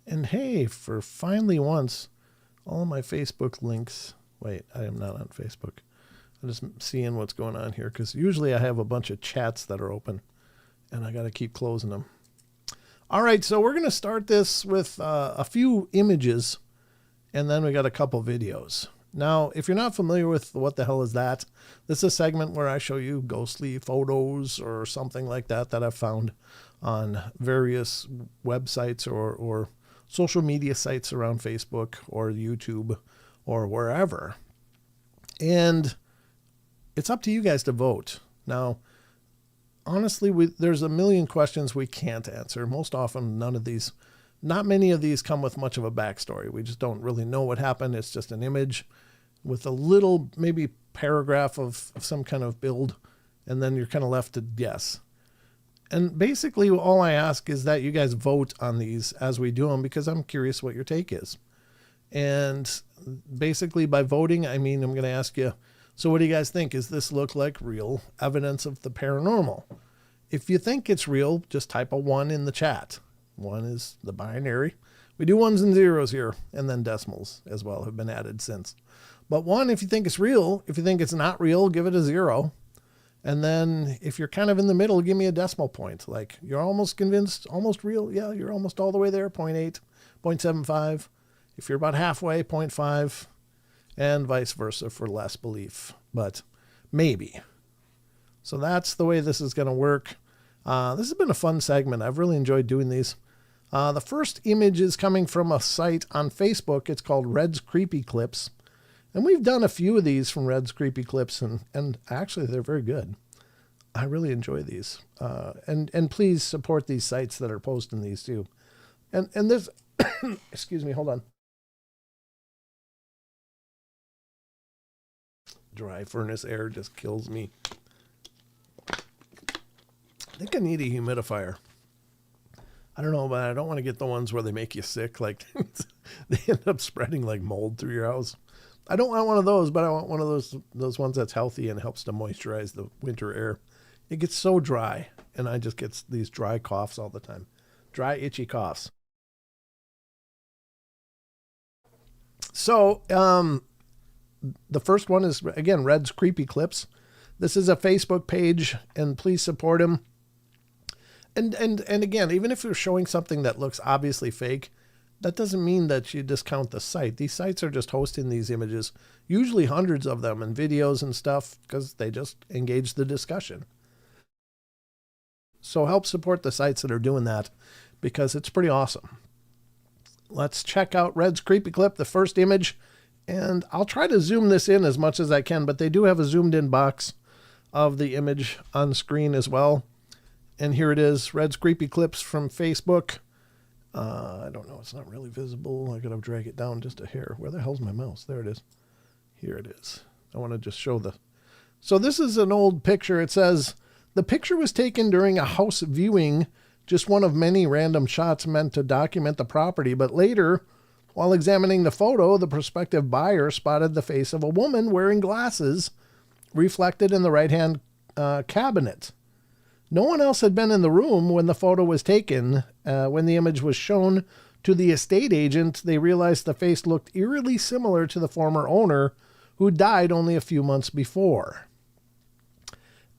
[SPEAKER 1] And hey, for finally once, all of my Facebook links. Wait, I am not on Facebook. I'm just seeing what's going on here because usually I have a bunch of chats that are open and I got to keep closing them. All right, so we're going to start this with a few images, and then we got a couple videos. Now, if you're not familiar with what the hell is that, this is a segment where I show you ghostly photos or something like that I've found on various websites or social media sites around Facebook or YouTube or wherever. And it's up to you guys to vote. Now, honestly, there's a million questions we can't answer. Most often, not many of these come with much of a backstory. We just don't really know what happened. It's just an image with a little, maybe paragraph of some kind of build, and then you're kind of left to guess. And basically, all I ask is that you guys vote on these as we do them because I'm curious what your take is. And basically, by voting, I mean, I'm going to ask you, so what do you guys think? Does this look like real evidence of the paranormal? If you think it's real, just type a 1 in the chat. 1 is the binary. We do 1s and 0s here, and then decimals as well have been added since. But 1 if you think it's real. If you think it's not real, give it a 0. And then if you're kind of in the middle, give me a decimal point. Like you're almost convinced, almost real. Yeah, you're almost all the way there, 0.8, 0.75. If you're about halfway, 0.5. And vice versa for less belief, but maybe. So that's the way this is going to work. This has been a fun segment. I've really enjoyed doing these. The first image is coming from a site on Facebook. It's called Red's Creepy Clips. And we've done a few of these from Red's Creepy Clips, and actually they're very good. I really enjoy these. And please support these sites that are posting these too. And this, excuse me, hold on. Dry furnace air just kills me. I think I need a humidifier. I don't know, but I don't want to get the ones where they make you sick. Like they end up spreading like mold through your house. I don't want one of those, but I want one of those ones that's healthy and helps to moisturize the winter air. It gets so dry, and I just get these dry coughs all the time. Dry, itchy coughs. So, the first one is, again, Red's Creepy Clips. This is a Facebook page, and please support him. And again, even if you're showing something that looks obviously fake, that doesn't mean that you discount the site. These sites are just hosting these images, usually hundreds of them, and videos and stuff, because they just engage the discussion. So help support the sites that are doing that, because it's pretty awesome. Let's check out Red's Creepy Clip, the first image. And I'll try to zoom this in as much as I can, but they do have a zoomed in box of the image on screen as well. And here it is, Red's Creepy Clips from Facebook. I don't know, it's not really visible. I gotta drag it down just a hair. Where the hell's my mouse? There it is. Here it is. I want to just show the... So this is an old picture. It says, the picture was taken during a house viewing, just one of many random shots meant to document the property. But later, while examining the photo, the prospective buyer spotted the face of a woman wearing glasses reflected in the right-hand cabinet. No one else had been in the room when the photo was taken. When the image was shown to the estate agent, they realized the face looked eerily similar to the former owner, who died only a few months before.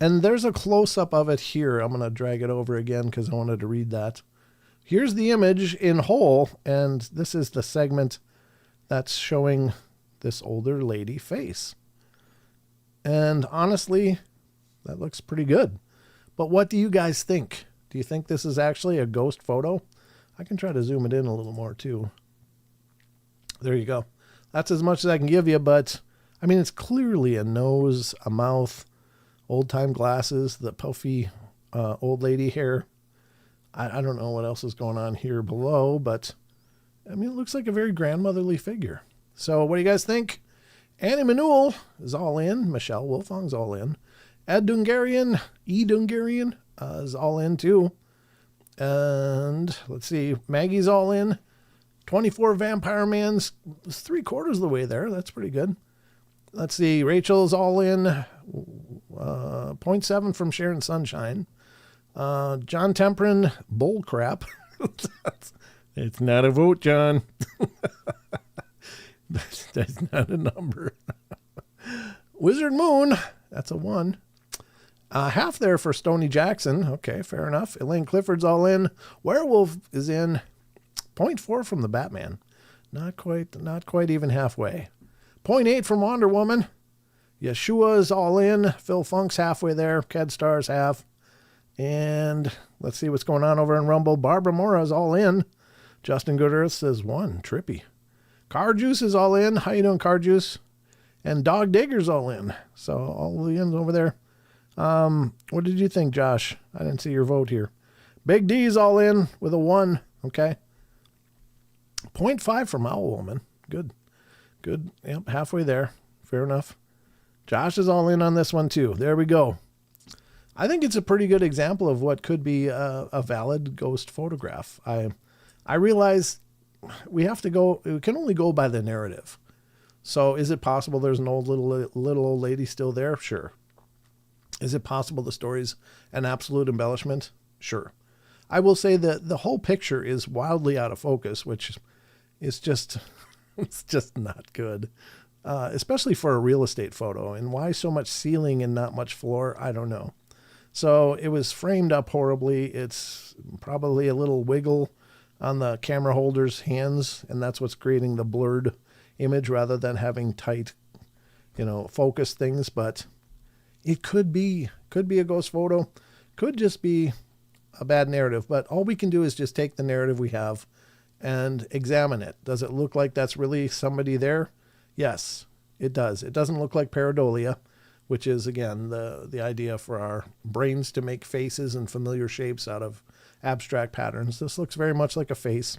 [SPEAKER 1] And there's a close-up of it here. I'm going to drag it over again because I wanted to read that. Here's the image in whole, and this is the segment that's showing this older lady face. And honestly, that looks pretty good. But what do you guys think? Do you think this is actually a ghost photo? I can try to zoom it in a little more too. There you go. That's as much as I can give you, but I mean, it's clearly a nose, a mouth, old-time glasses, the puffy old lady hair. I don't know what else is going on here below, but I mean, it looks like a very grandmotherly figure. So what do you guys think? Annie Manuel is all in. Michelle Wolfong's all in. Ed Dungarian, is all in too. And let's see, Maggie's all in. 24 Vampire Man's 3/4 of the way there. That's pretty good. Let's see, Rachel's all in. 0.7 from Sharon Sunshine. John Temprin, bull crap. It's not a vote, John. That's not a number. Wizard Moon, that's a 1. Half there for Stoney Jackson. Okay, fair enough. Elaine Clifford's all in. Werewolf is in. 0.4 from the Batman. Not quite even halfway. 0.8 from Wonder Woman. Yeshua is all in. Phil Funk's halfway there. Kedstar's half. And let's see what's going on over in Rumble. Barbara Mora's all in. Justin Goodearth says 1. Trippy. Car Juice is all in. How you doing, Car Juice? And Dog Digger's all in. So all the ends over there. What did you think, Josh? I didn't see your vote here. Big D's all in with a 1. Okay. 0.5 from Owl Woman. Good. Yep, halfway there. Fair enough. Josh is all in on this one too. There we go. I think it's a pretty good example of what could be a valid ghost photograph. I realize we can only go by the narrative. So is it possible there's an old little old lady still there? Sure. Is it possible the story's an absolute embellishment? Sure. I will say that the whole picture is wildly out of focus, which is just, it's just not good. Especially for a real estate photo. And why so much ceiling and not much floor? I don't know. So it was framed up horribly. It's probably a little wiggle on the camera holder's hands, and that's what's creating the blurred image rather than having tight, focus things. But it could be a ghost photo. Could just be a bad narrative, but all we can do is just take the narrative we have and examine it. Does it look like that's really somebody there? Yes, it does. It doesn't look like pareidolia, which is, again, the idea for our brains to make faces and familiar shapes out of abstract patterns. This looks very much like a face,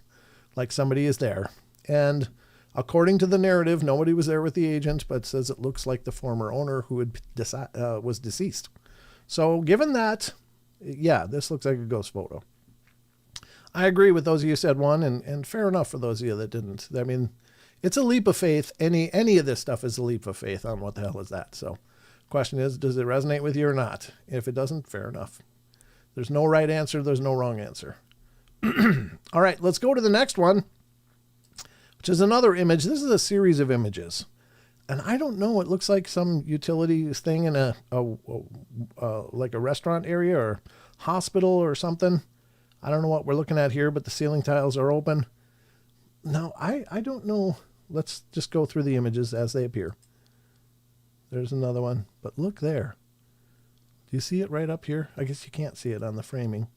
[SPEAKER 1] like somebody is there. And according to the narrative, nobody was there with the agent, but says it looks like the former owner who was deceased. So given that, yeah, this looks like a ghost photo. I agree with those of you who said one, and fair enough for those of you that didn't. I mean, it's a leap of faith. Any of this stuff is a leap of faith on what the hell is that. So question is, does it resonate with you or not? If it doesn't, fair enough. There's no right answer. There's no wrong answer. All right, let's go to the next one, which is another image. This is a series of images. And I don't know, it looks like some utilities thing in like a restaurant area or hospital or something. I don't know what we're looking at here, but the ceiling tiles are open. Now, I don't know. Let's just go through the images as they appear. There's another one, but look there. Do you see it right up here? I guess you can't see it on the framing.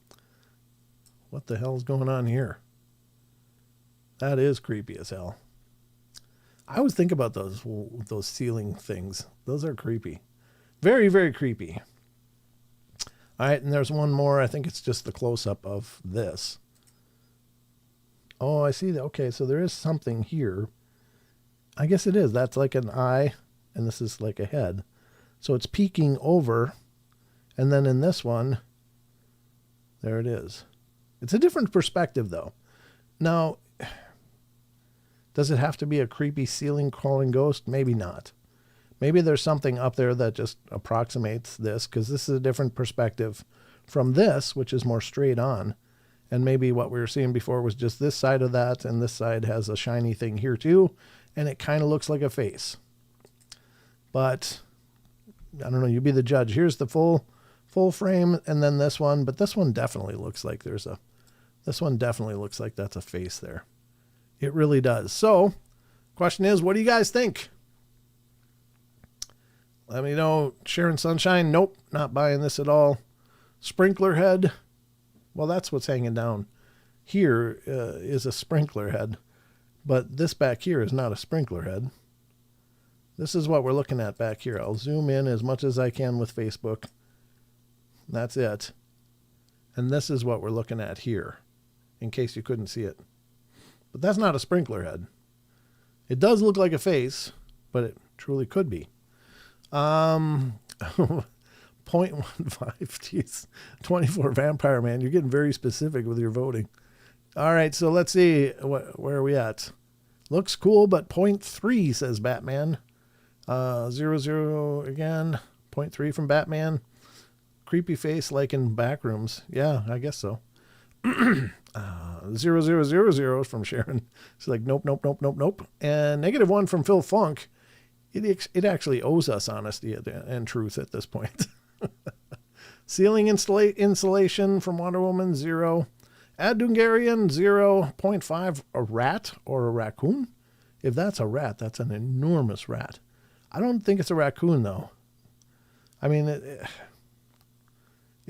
[SPEAKER 1] What the hell is going on here? That is creepy as hell. I always think about those ceiling things. Those are creepy. Very, very creepy. All right, and there's one more. I think it's just the close-up of this. Oh, I see that. Okay, so there is something here. I guess it is. That's like an eye, and this is like a head. So it's peeking over, and then in this one, there it is. It's a different perspective, though. Now, does it have to be a creepy ceiling-crawling ghost? Maybe not. Maybe there's something up there that just approximates this, because this is a different perspective from this, which is more straight on. And maybe what we were seeing before was just this side of that, and this side has a shiny thing here too, and it kind of looks like a face. But I don't know, you be the judge. Here's the full frame, and then this one, but this one definitely looks like that's a face there. It really does. So, question is, what do you guys think? Let me know. Sharon Sunshine, nope, not buying this at all. Sprinkler head, well, that's what's hanging down. Here is a sprinkler head, but this back here is not a sprinkler head. This is what we're looking at back here. I'll zoom in as much as I can with Facebook. That's it. And this is what we're looking at here, in case you couldn't see it. But that's not a sprinkler head. It does look like a face, but it truly could be. 0.15, geez. 24 Vampire Man. You're getting very specific with your voting. All right, so let's see. Where are we at? Looks cool, but 0.3 says Batman. 00 again. 0.3 from Batman. Creepy face like in Backrooms. Yeah, I guess so. 0000 from Sharon. She's like, nope. And -1 from Phil Funk. It actually owes us honesty and truth at this point. Ceiling insulation from Wonder Woman, 0. Ad Dungarian, 0.5. A rat or a raccoon? If that's a rat, that's an enormous rat. I don't think it's a raccoon, though. I mean, it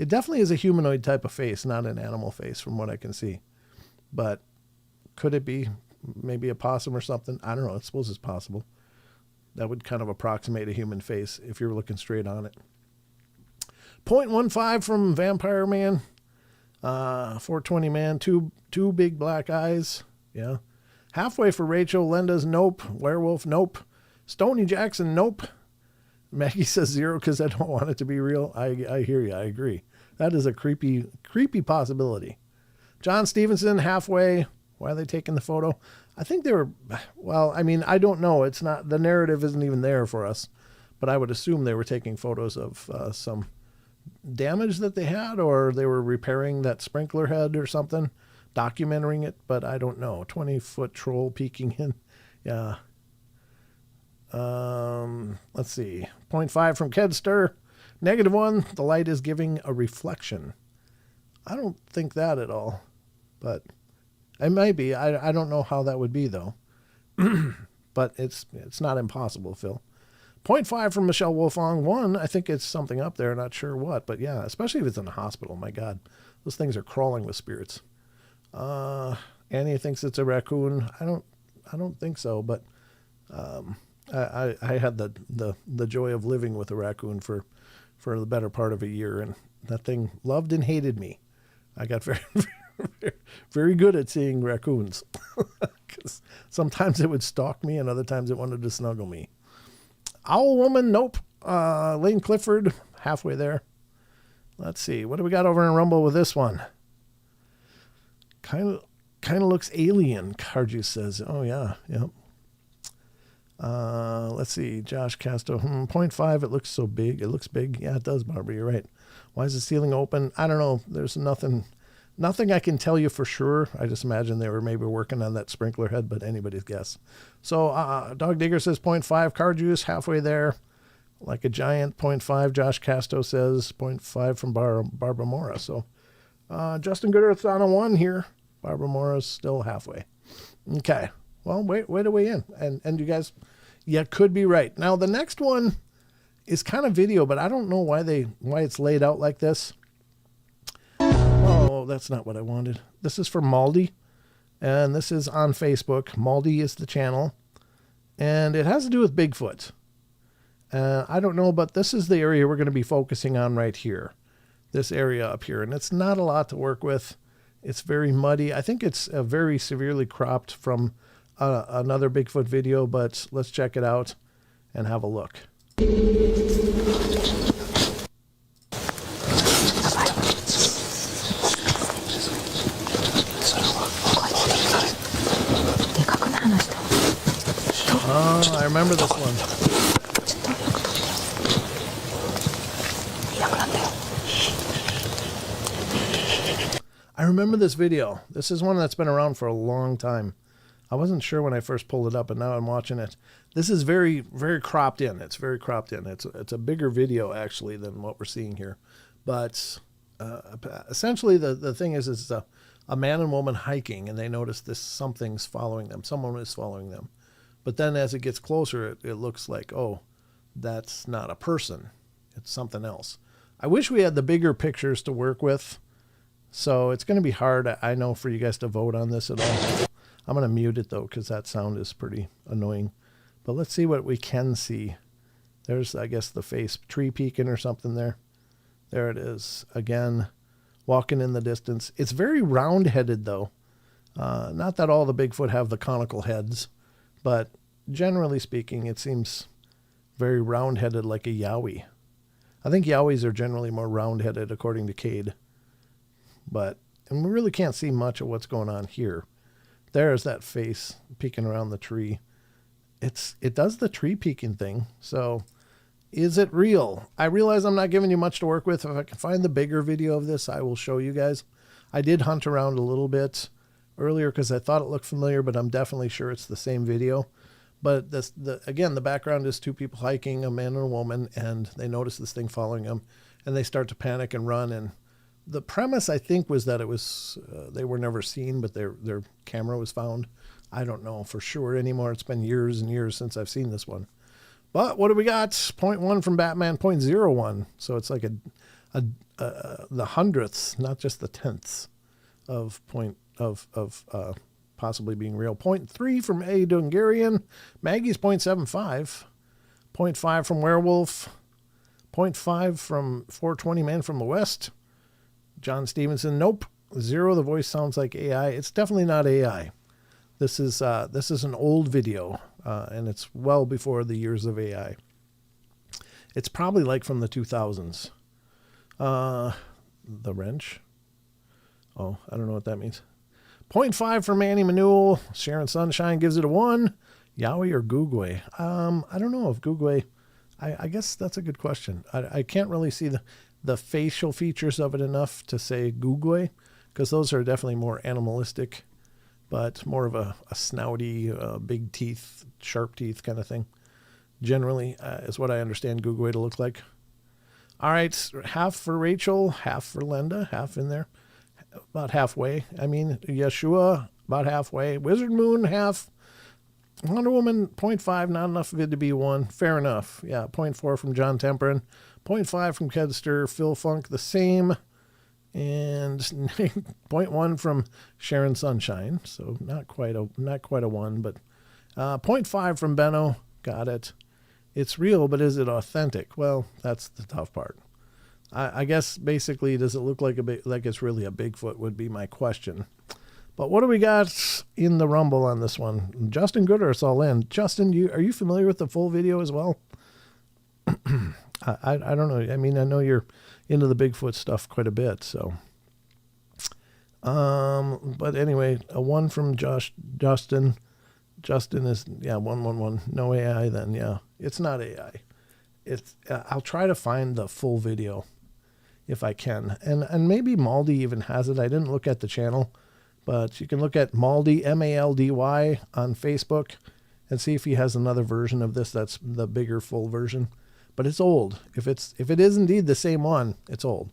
[SPEAKER 1] definitely is a humanoid type of face, not an animal face from what I can see. But could it be maybe a possum or something? I don't know. I suppose it's possible. That would kind of approximate a human face if you're looking straight on it. 0.15 from Vampire Man. 420 Man. Two big black eyes. Yeah. Halfway for Rachel. Linda's nope. Werewolf, nope. Stony Jackson, nope. Maggie says 0 because I don't want it to be real. I hear you. I agree. That is a creepy possibility. John Stevenson, halfway. Why are they taking the photo? I think they were, well, I mean, I don't know. It's not, the narrative isn't even there for us, but I would assume they were taking photos of some damage that they had, or they were repairing that sprinkler head or something, documenting it, but I don't know. 20-foot troll peeking in. Yeah. Let's see. 0.5 from Kedster. -1, the light is giving a reflection. I don't think that at all, but it might be. I don't know how that would be, though. But it's not impossible, Phil. 0.5 from Michelle Wolfong. 1, I think it's something up there. Not sure what, but yeah, especially if it's in a hospital. My God. Those things are crawling with spirits. Annie thinks it's a raccoon. I don't think so, but I had the joy of living with a raccoon for the better part of a year, and that thing loved and hated me. I got very, very good at seeing raccoons. Because sometimes it would stalk me and other times it wanted to snuggle me. Owl Woman, nope. Lane Clifford, halfway there. Let's see. What do we got over in Rumble with this one? Kind of looks alien, Carju says. Oh, yeah. Yep. Let's see. Josh Casto. 0.5. It looks so big. It looks big. Yeah, it does, Barbara. You're right. Why is the ceiling open? I don't know. There's nothing I can tell you for sure. I just imagine they were maybe working on that sprinkler head, but anybody's guess. So Dog Digger says 0.5. Car Juice, halfway there. Like a giant, 0.5. Josh Casto says 0.5 from Barbara Mora. So Justin Gooder's on a 1 here. Barbara Mora's still halfway. Okay. Well, wait a way in. And you guys, could be right. Now, the next one is kind of video, but I don't know why it's laid out like this. Oh, that's not what I wanted. This is for Maldi, and this is on Facebook. Maldi is the channel, and it has to do with Bigfoot. I don't know, but this is the area we're going to be focusing on right here. This area up here, and it's not a lot to work with. It's very muddy. I think it's very severely cropped from another Bigfoot video, but let's check it out and have a look. Oh, I remember this one. I remember this video. This is one that's been around for a long time. I wasn't sure when I first pulled it up, and now I'm watching it. This is very, very cropped in. It's very cropped in. It's a bigger video, actually, than what we're seeing here. But essentially, the thing is it's a man and woman hiking, and they notice something's following them. Someone is following them. But then as it gets closer, it looks like, oh, that's not a person. It's something else. I wish we had the bigger pictures to work with. So it's going to be hard, I know, for you guys to vote on this at all. I'm going to mute it, though, because that sound is pretty annoying. But let's see what we can see. There's, I guess, the face tree peeking or something there. There it is. Again, walking in the distance. It's very round-headed, though. Not that all the Bigfoot have the conical heads, but generally speaking, it seems very round-headed like a yowie. I think yowies are generally more round-headed, according to Cade. And we really can't see much of what's going on here. There's that face peeking around the tree. It does the tree peeking thing. So is it real? I realize I'm not giving you much to work with. If I can find the bigger video of this, I will show you guys. I did hunt around a little bit earlier because I thought it looked familiar, but I'm definitely sure it's the same video. But again, the background is two people hiking, a man and a woman, and they notice this thing following them, and they start to panic and run. And the premise, I think, was that it was they were never seen, but their camera was found. I don't know for sure anymore. It's been years and years since I've seen this one. But what do we got? 0.1 from Batman, 0.01. So it's like the hundredths, not just the tenths of possibly being real. 0.3 from A. Dungarian. Maggie's 0.75. 0.5 from Werewolf. 0.5 from 420 Man from the West. John Stevenson, nope. 0, the voice sounds like AI. It's definitely not AI. This is an old video, and it's well before the years of AI. It's probably like from the 2000s. The wrench. Oh, I don't know what that means. 0.5 for Manny Manuel. Sharon Sunshine gives it a 1. Yowie or Googway? I don't know if Googway. I guess that's a good question. I can't really see the facial features of it enough to say Googway, because those are definitely more animalistic, but more of a snouty, big teeth, sharp teeth kind of thing. Generally, is what I understand Googway to look like. All right, half for Rachel, half for Linda, half in there. About halfway. I mean, Yeshua, about halfway. Wizard Moon, half. Wonder Woman, 0.5, not enough of it to be 1. Fair enough. Yeah, 0.4 from John Temperin. 0.5 from Kedster. Phil Funk, the same. And point one from Sharon Sunshine. So not quite a one, but 0.5 from Benno. Got it. It's real, but is it authentic? Well, that's the tough part. I guess basically, does it look like like it's really a Bigfoot would be my question. But what do we got in the Rumble on this one? Justin Gooder's all in. Justin, are you familiar with the full video as well? I don't know. I mean, I know you're into the Bigfoot stuff quite a bit, so. But anyway, a 1 from Justin. Justin is, 111. No AI then, yeah. It's not AI. I'll try to find the full video if I can. And maybe Maldy even has it. I didn't look at the channel, but you can look at Maldy, Maldy, on Facebook and see if he has another version of this that's the bigger full version. But it's old. If it is indeed the same one, it's old.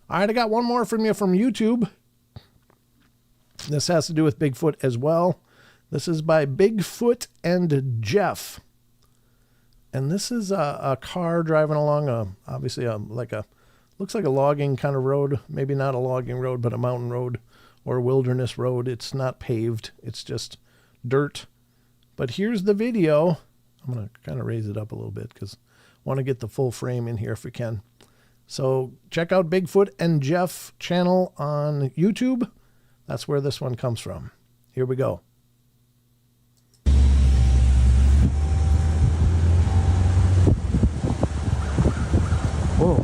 [SPEAKER 1] All right, I got one more from you from YouTube. This has to do with Bigfoot as well. This is by Bigfoot and Jeff. And this is a car driving along obviously looks like a logging kind of road. Maybe not a logging road, but a mountain road or a wilderness road. It's not paved. It's just dirt. But here's the video. I'm going to kind of raise it up a little bit because I want to get the full frame in here if we can. So check out Bigfoot and Jeff channel on YouTube. That's where this one comes from. Here we go. Whoa.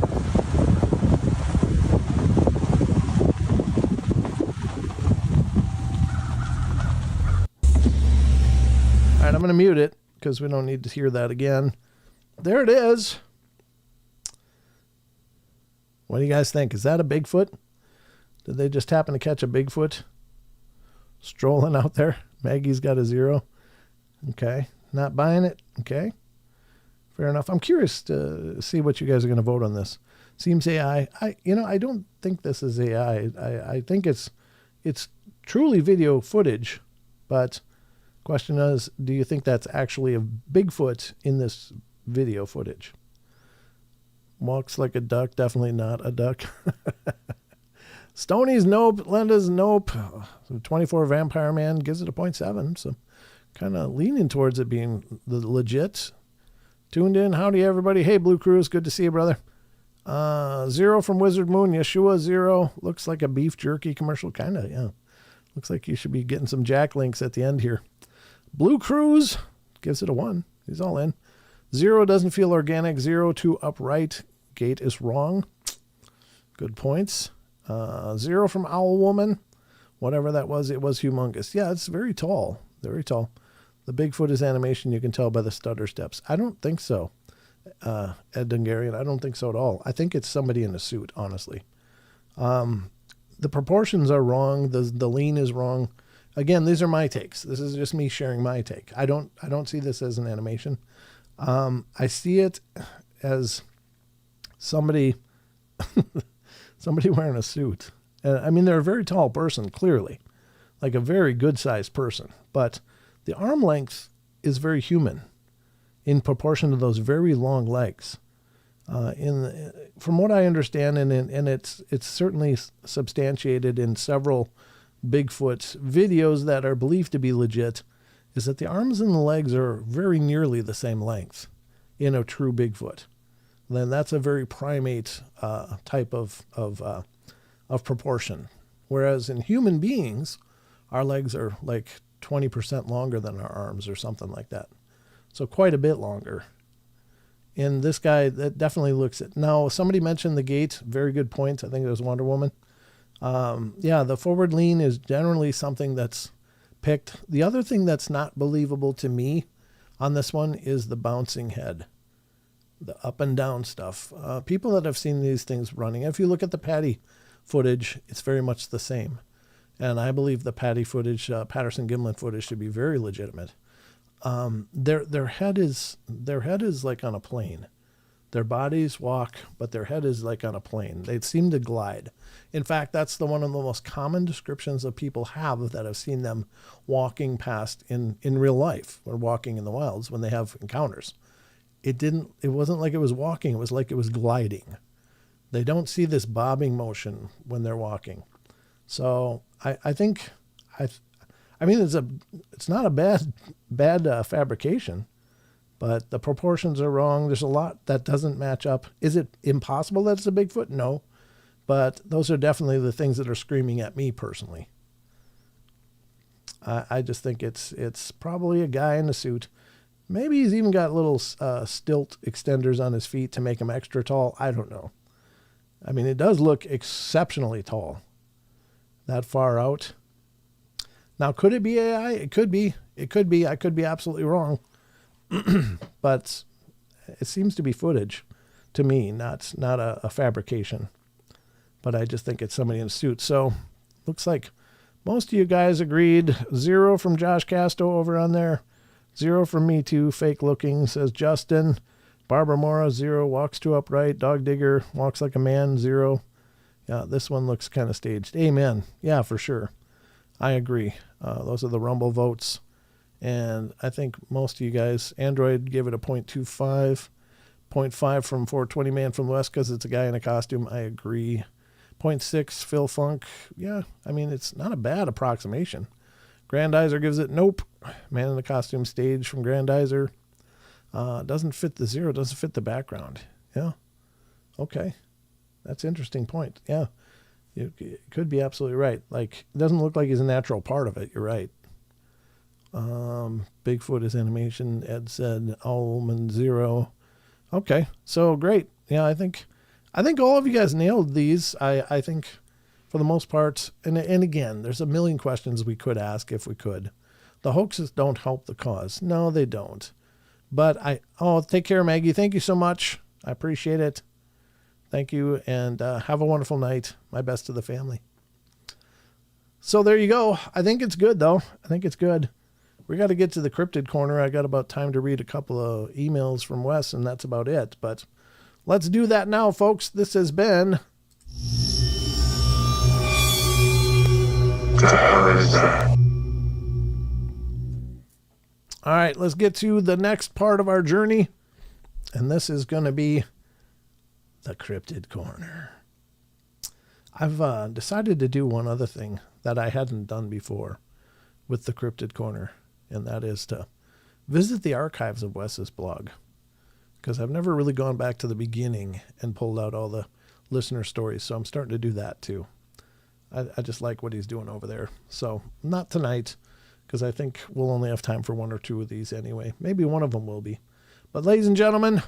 [SPEAKER 1] All right, I'm going to mute it because we don't need to hear that again. There it is. What do you guys think? Is that a Bigfoot? Did they just happen to catch a Bigfoot strolling out there? Maggie's got a 0. Okay. Not buying it. Okay. Fair enough. I'm curious to see what you guys are going to vote on this. Seems AI. I don't think this is AI. I think it's truly video footage, but question is, do you think that's actually a Bigfoot in this video footage? Walks like a duck. Definitely not a duck. Stoney's nope. Linda's nope. 24 Vampire Man gives it a 0.7. So kind of leaning towards it being the legit. Tuned in. Howdy, everybody. Hey, Blue Cruise. Good to see you, brother. 0 from Wizard Moon. Yeshua 0. Looks like a beef jerky commercial. Kind of, yeah. Looks like you should be getting some Jack links at the end here. Blue Cruise gives it a 1. He's all in. 0 doesn't feel organic. 0 too upright. Gate is wrong. Good points. 0 from Owl Woman. Whatever that was, it was humongous. Yeah, it's very tall. Very tall. The Bigfoot is animation. You can tell by the stutter steps. I don't think so, Ed Dungarian. I don't think so at all. I think it's somebody in a suit, honestly. The proportions are wrong. The lean is wrong. Again, these are my takes. This is just me sharing my take. I don't see this as an animation. I see it as somebody wearing a suit. I mean, they're a very tall person, clearly, like a very good-sized person. But the arm length is very human in proportion to those very long legs. From what I understand, and it's certainly substantiated in several Bigfoot videos that are believed to be legit, is that the arms and the legs are very nearly the same length in a true Bigfoot. Then that's a very primate type of proportion. Whereas in human beings, our legs are like 20% longer than our arms or something like that. So quite a bit longer. And this guy, that definitely looks at. Now, somebody mentioned the gait. Very good point. I think it was Wonder Woman. Yeah, the forward lean is generally something that's picked. The other thing that's not believable to me on this one is the bouncing head. The up and down stuff. People that have seen these things running, if you look at the Patty footage, it's very much the same. And I believe the Patty footage, Patterson Gimlin footage, should be very legitimate. Their head is like on a plane. Their bodies walk, but their head is like on a plane. They seem to glide. In fact, that's one of the most common descriptions of people that have seen them walking past in real life or walking in the wilds when they have encounters. It wasn't like it was walking. It was like it was gliding. They don't see this bobbing motion when they're walking. So I think it's not a bad fabrication, but the proportions are wrong. There's a lot that doesn't match up. Is it impossible that it's a Bigfoot? No, but those are definitely the things that are screaming at me personally. I just think it's probably a guy in a suit. Maybe he's even got little stilt extenders on his feet to make him extra tall. I don't know. I mean, it does look exceptionally tall. That far out. Now, could it be AI? It could be. It could be. I could be absolutely wrong. But it seems to be footage to me, not a fabrication. But I just think it's somebody in a suit. So, looks like most of you guys agreed. 0 from Josh Casto over on there. 0 from me too. Fake looking, says Justin. Barbara Mora, 0. Walks too upright. Dog Digger, walks like a man, 0. Yeah, this one looks kind of staged. Amen. Yeah, for sure. I agree. Those are the Rumble votes. And I think most of you guys, Android gave it a 0.25. 0.5 from 420 Man from the West because it's a guy in a costume. I agree. 0.6 Phil Funk. Yeah, I mean, it's not a bad approximation. Grandizer gives it nope. Man in the costume stage from Grandizer. Doesn't fit the 0, doesn't fit the background. Yeah. Okay. That's an interesting point. Yeah. You could be absolutely right. Like, it doesn't look like he's a natural part of it. You're right. Bigfoot is animation. Ed said Allman 0. Okay. So great. Yeah, I think all of you guys nailed these. I think for the most part, and again, there's a million questions we could ask if we could. The hoaxes don't help the cause. No, they don't. But take care, Maggie. Thank you so much. I appreciate it. Thank you, and have a wonderful night. My best to the family. So there you go. I think it's good, though. I think it's good. We got to get to the cryptid corner. I got about time to read a couple of emails from Wes, and that's about it. But let's do that now, folks. This has been...
[SPEAKER 2] The hell is that?
[SPEAKER 1] All right, let's get to the next part of our journey. And this is going to be the cryptid corner. I've decided to do one other thing that I hadn't done before with the cryptid corner, and that is to visit the archives of Wes's blog, because I've never really gone back to the beginning and pulled out all the listener stories, so I'm starting to do that too. I just like what he's doing over there. So not tonight, because I think we'll only have time for 1 or 2 of these anyway. Maybe one of them will be. But ladies and gentlemen,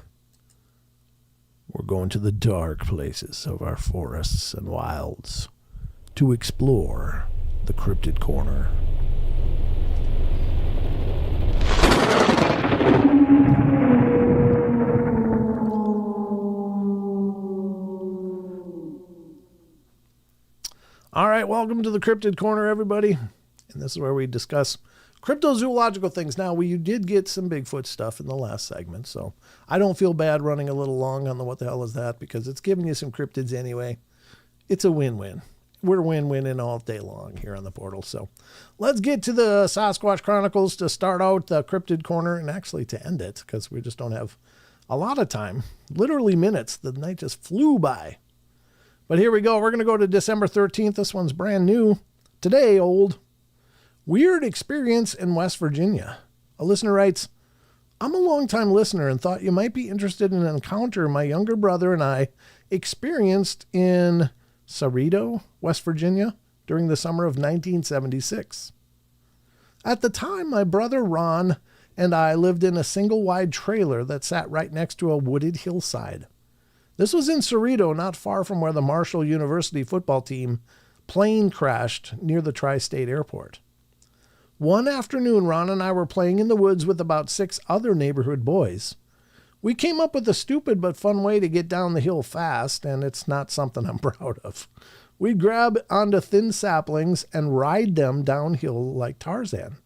[SPEAKER 1] we're going to the dark places of our forests and wilds to explore the cryptid corner. All right, welcome to the Cryptid Corner, everybody. And this is where we discuss cryptozoological things. Now, we did get some Bigfoot stuff in the last segment, so I don't feel bad running a little long on the what the hell is that, because it's giving you some cryptids anyway. It's a win-win. We're win-winning all day long here on the portal. So let's get to the Sasquatch Chronicles to start out the Cryptid Corner, and actually to end it, because we just don't have a lot of time. Literally minutes. The night just flew by. But here we go. We're going to go to December 13th. This one's brand new. Today, old. Weird experience in West Virginia. A listener writes, I'm a longtime listener and thought you might be interested in an encounter my younger brother and I experienced in Cerrito, West Virginia, during the summer of 1976. At the time, my brother Ron and I lived in a single-wide trailer that sat right next to a wooded hillside. This was in Cerrito, not far from where the Marshall University football team plane crashed near the Tri-State Airport. One afternoon, Ron and I were playing in the woods with about 6 other neighborhood boys. We came up with a stupid but fun way to get down the hill fast, and it's not something I'm proud of. We'd grab onto thin saplings and ride them downhill like Tarzan,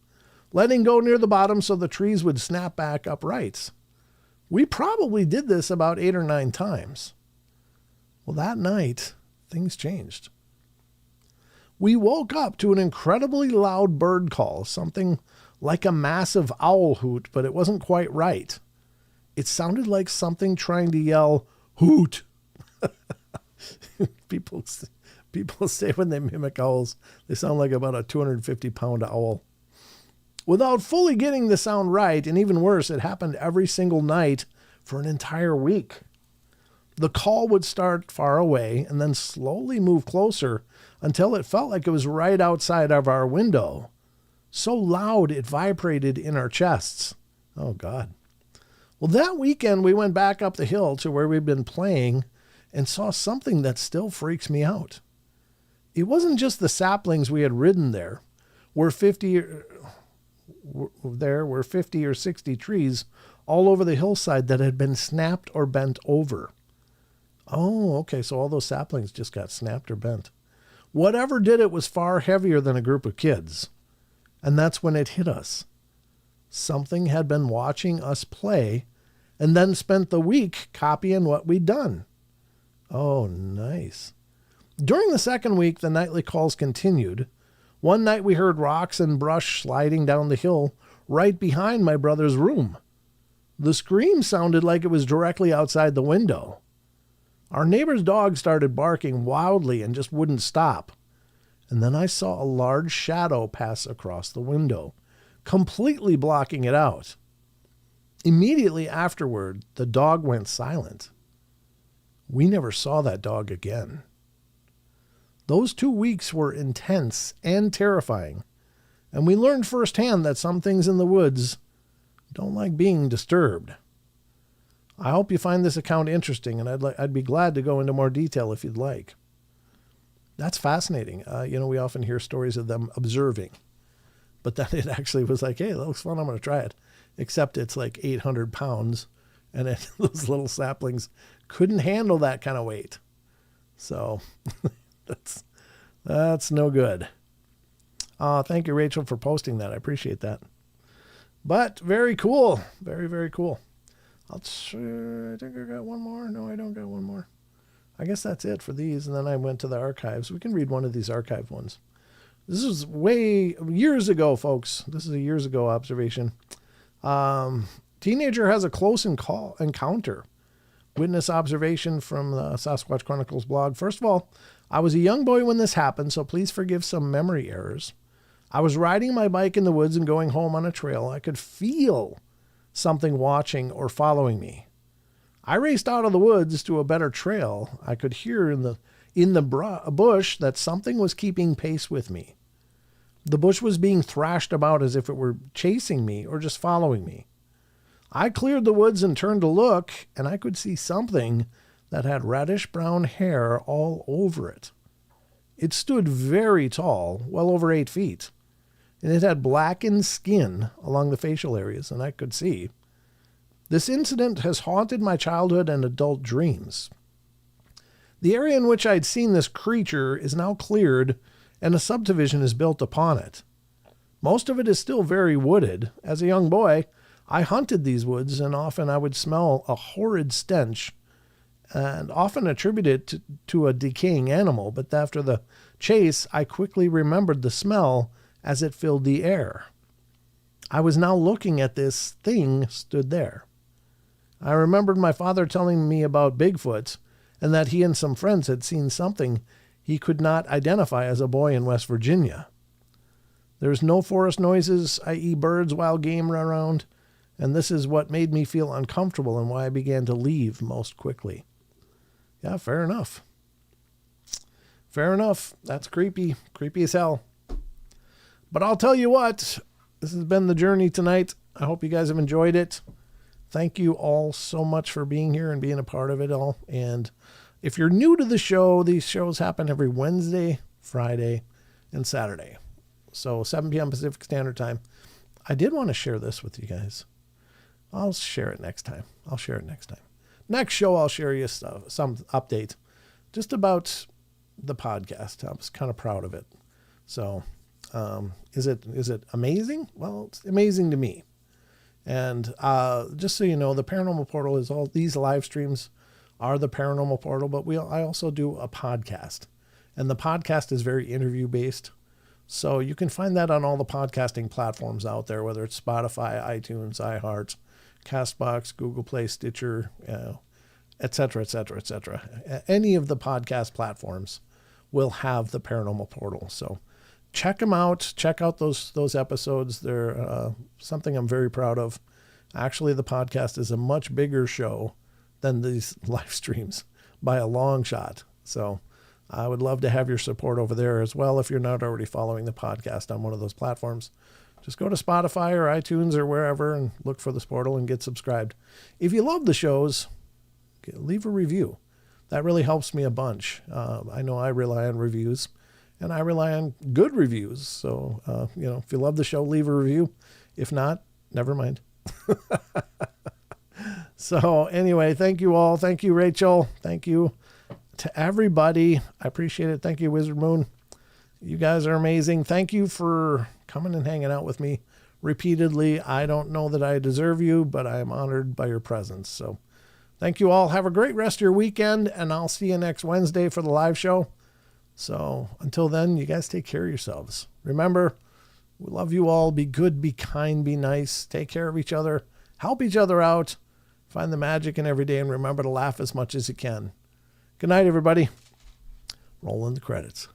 [SPEAKER 1] letting go near the bottom so the trees would snap back upright. We probably did this about 8 or 9 times. Well, that night, things changed. We woke up to an incredibly loud bird call, something like a massive owl hoot, but it wasn't quite right. It sounded like something trying to yell, hoot. People say when they mimic owls, they sound like about a 250-pound owl. Without fully getting the sound right, and even worse, it happened every single night for an entire week. The call would start far away and then slowly move closer until it felt like it was right outside of our window. So loud it vibrated in our chests. Oh, God. Well, that weekend we went back up the hill to where we'd been playing and saw something that still freaks me out. It wasn't just the saplings we had ridden there. Were 50 or 60 trees all over the hillside that had been snapped or bent over. Oh, okay, so all those saplings just got snapped or bent. Whatever did it was far heavier than a group of kids. And that's when it hit us. Something had been watching us play and then spent the week copying what we'd done. Oh, nice. During the second week, the nightly calls continued. One night we heard rocks and brush sliding down the hill right behind my brother's room. The scream sounded like it was directly outside the window. Our neighbor's dog started barking wildly and just wouldn't stop. And then I saw a large shadow pass across the window, completely blocking it out. Immediately afterward, the dog went silent. We never saw that dog again. Those 2 weeks were intense and terrifying, and we learned firsthand that some things in the woods don't like being disturbed. I hope you find this account interesting, and I'd be glad to go into more detail if you'd like. That's fascinating. We often hear stories of them observing, but then it actually was like, hey, that looks fun, I'm going to try it. Except it's like 800 pounds, and those little saplings couldn't handle that kind of weight. So that's no good. Thank you, Rachel, for posting that. I appreciate that. But very cool. Very, very cool. I think I got one more. No, I don't got one more. I guess that's it for these. And then I went to the archives. We can read one of these archived ones. This was years ago, folks. This is a years ago observation. Teenager has a close encounter. Witness observation from the Sasquatch Chronicles blog. First of all, I was a young boy when this happened, so please forgive some memory errors. I was riding my bike in the woods and going home on a trail. I could feel something watching or following me. I raced out of the woods to a better trail. I could hear in the bush that something was keeping pace with me. The bush was being thrashed about as if it were chasing me or just following me. I cleared the woods and turned to look, and I could see something that had reddish-brown hair all over it. It stood very tall, well over 8 feet, and it had blackened skin along the facial areas, and I could see. This incident has haunted my childhood and adult dreams. The area in which I'd seen this creature is now cleared, and a subdivision is built upon it. Most of it is still very wooded. As a young boy, I hunted these woods, and often I would smell a horrid stench, and often attribute it to a decaying animal, but after the chase, I quickly remembered the smell as it filled the air. I was now looking at this thing stood there. I remembered my father telling me about Bigfoot, and that he and some friends had seen something he could not identify as a boy in West Virginia. There's no forest noises, i.e. birds, wild game around, and this is what made me feel uncomfortable and why I began to leave most quickly. Yeah, fair enough. Fair enough. That's creepy. Creepy as hell. But I'll tell you what, this has been the journey tonight. I hope you guys have enjoyed it. Thank you all so much for being here and being a part of it all. And if you're new to the show, these shows happen every Wednesday, Friday, and Saturday. So 7 p.m. Pacific Standard Time. I did want to share this with you guys. I'll share it next time. Next show, I'll share you some update just about the podcast. I was kind of proud of it. So is it amazing? Well, it's amazing to me. And just so you know, the Paranormal Portal is all these live streams are the Paranormal Portal, but I also do a podcast. And the podcast is very interview based. So you can find that on all the podcasting platforms out there, whether it's Spotify, iTunes, iHeart, CastBox, Google Play, Stitcher, etc., etc., etc. Any of the podcast platforms will have the Paranormal Portal. So check them out. Check out those episodes. They're something I'm very proud of. Actually, the podcast is a much bigger show than these live streams by a long shot. So I would love to have your support over there as well. If you're not already following the podcast on one of those platforms, just go to Spotify or iTunes or wherever and look for the Portal and get subscribed. If you love the shows, leave a review. That really helps me a bunch. I know I rely on reviews, and I rely on good reviews. So, if you love the show, leave a review. If not, never mind. So anyway, thank you all. Thank you, Rachel. Thank you to everybody. I appreciate it. Thank you, Wizard Moon. You guys are amazing. Thank you for coming and hanging out with me repeatedly. I don't know that I deserve you, but I am honored by your presence. So thank you all. Have a great rest of your weekend, and I'll see you next Wednesday for the live show. So until then, you guys take care of yourselves. Remember, we love you all. Be good, be kind, be nice. Take care of each other. Help each other out. Find the magic in every day, and remember to laugh as much as you can. Good night, everybody. Rolling the credits.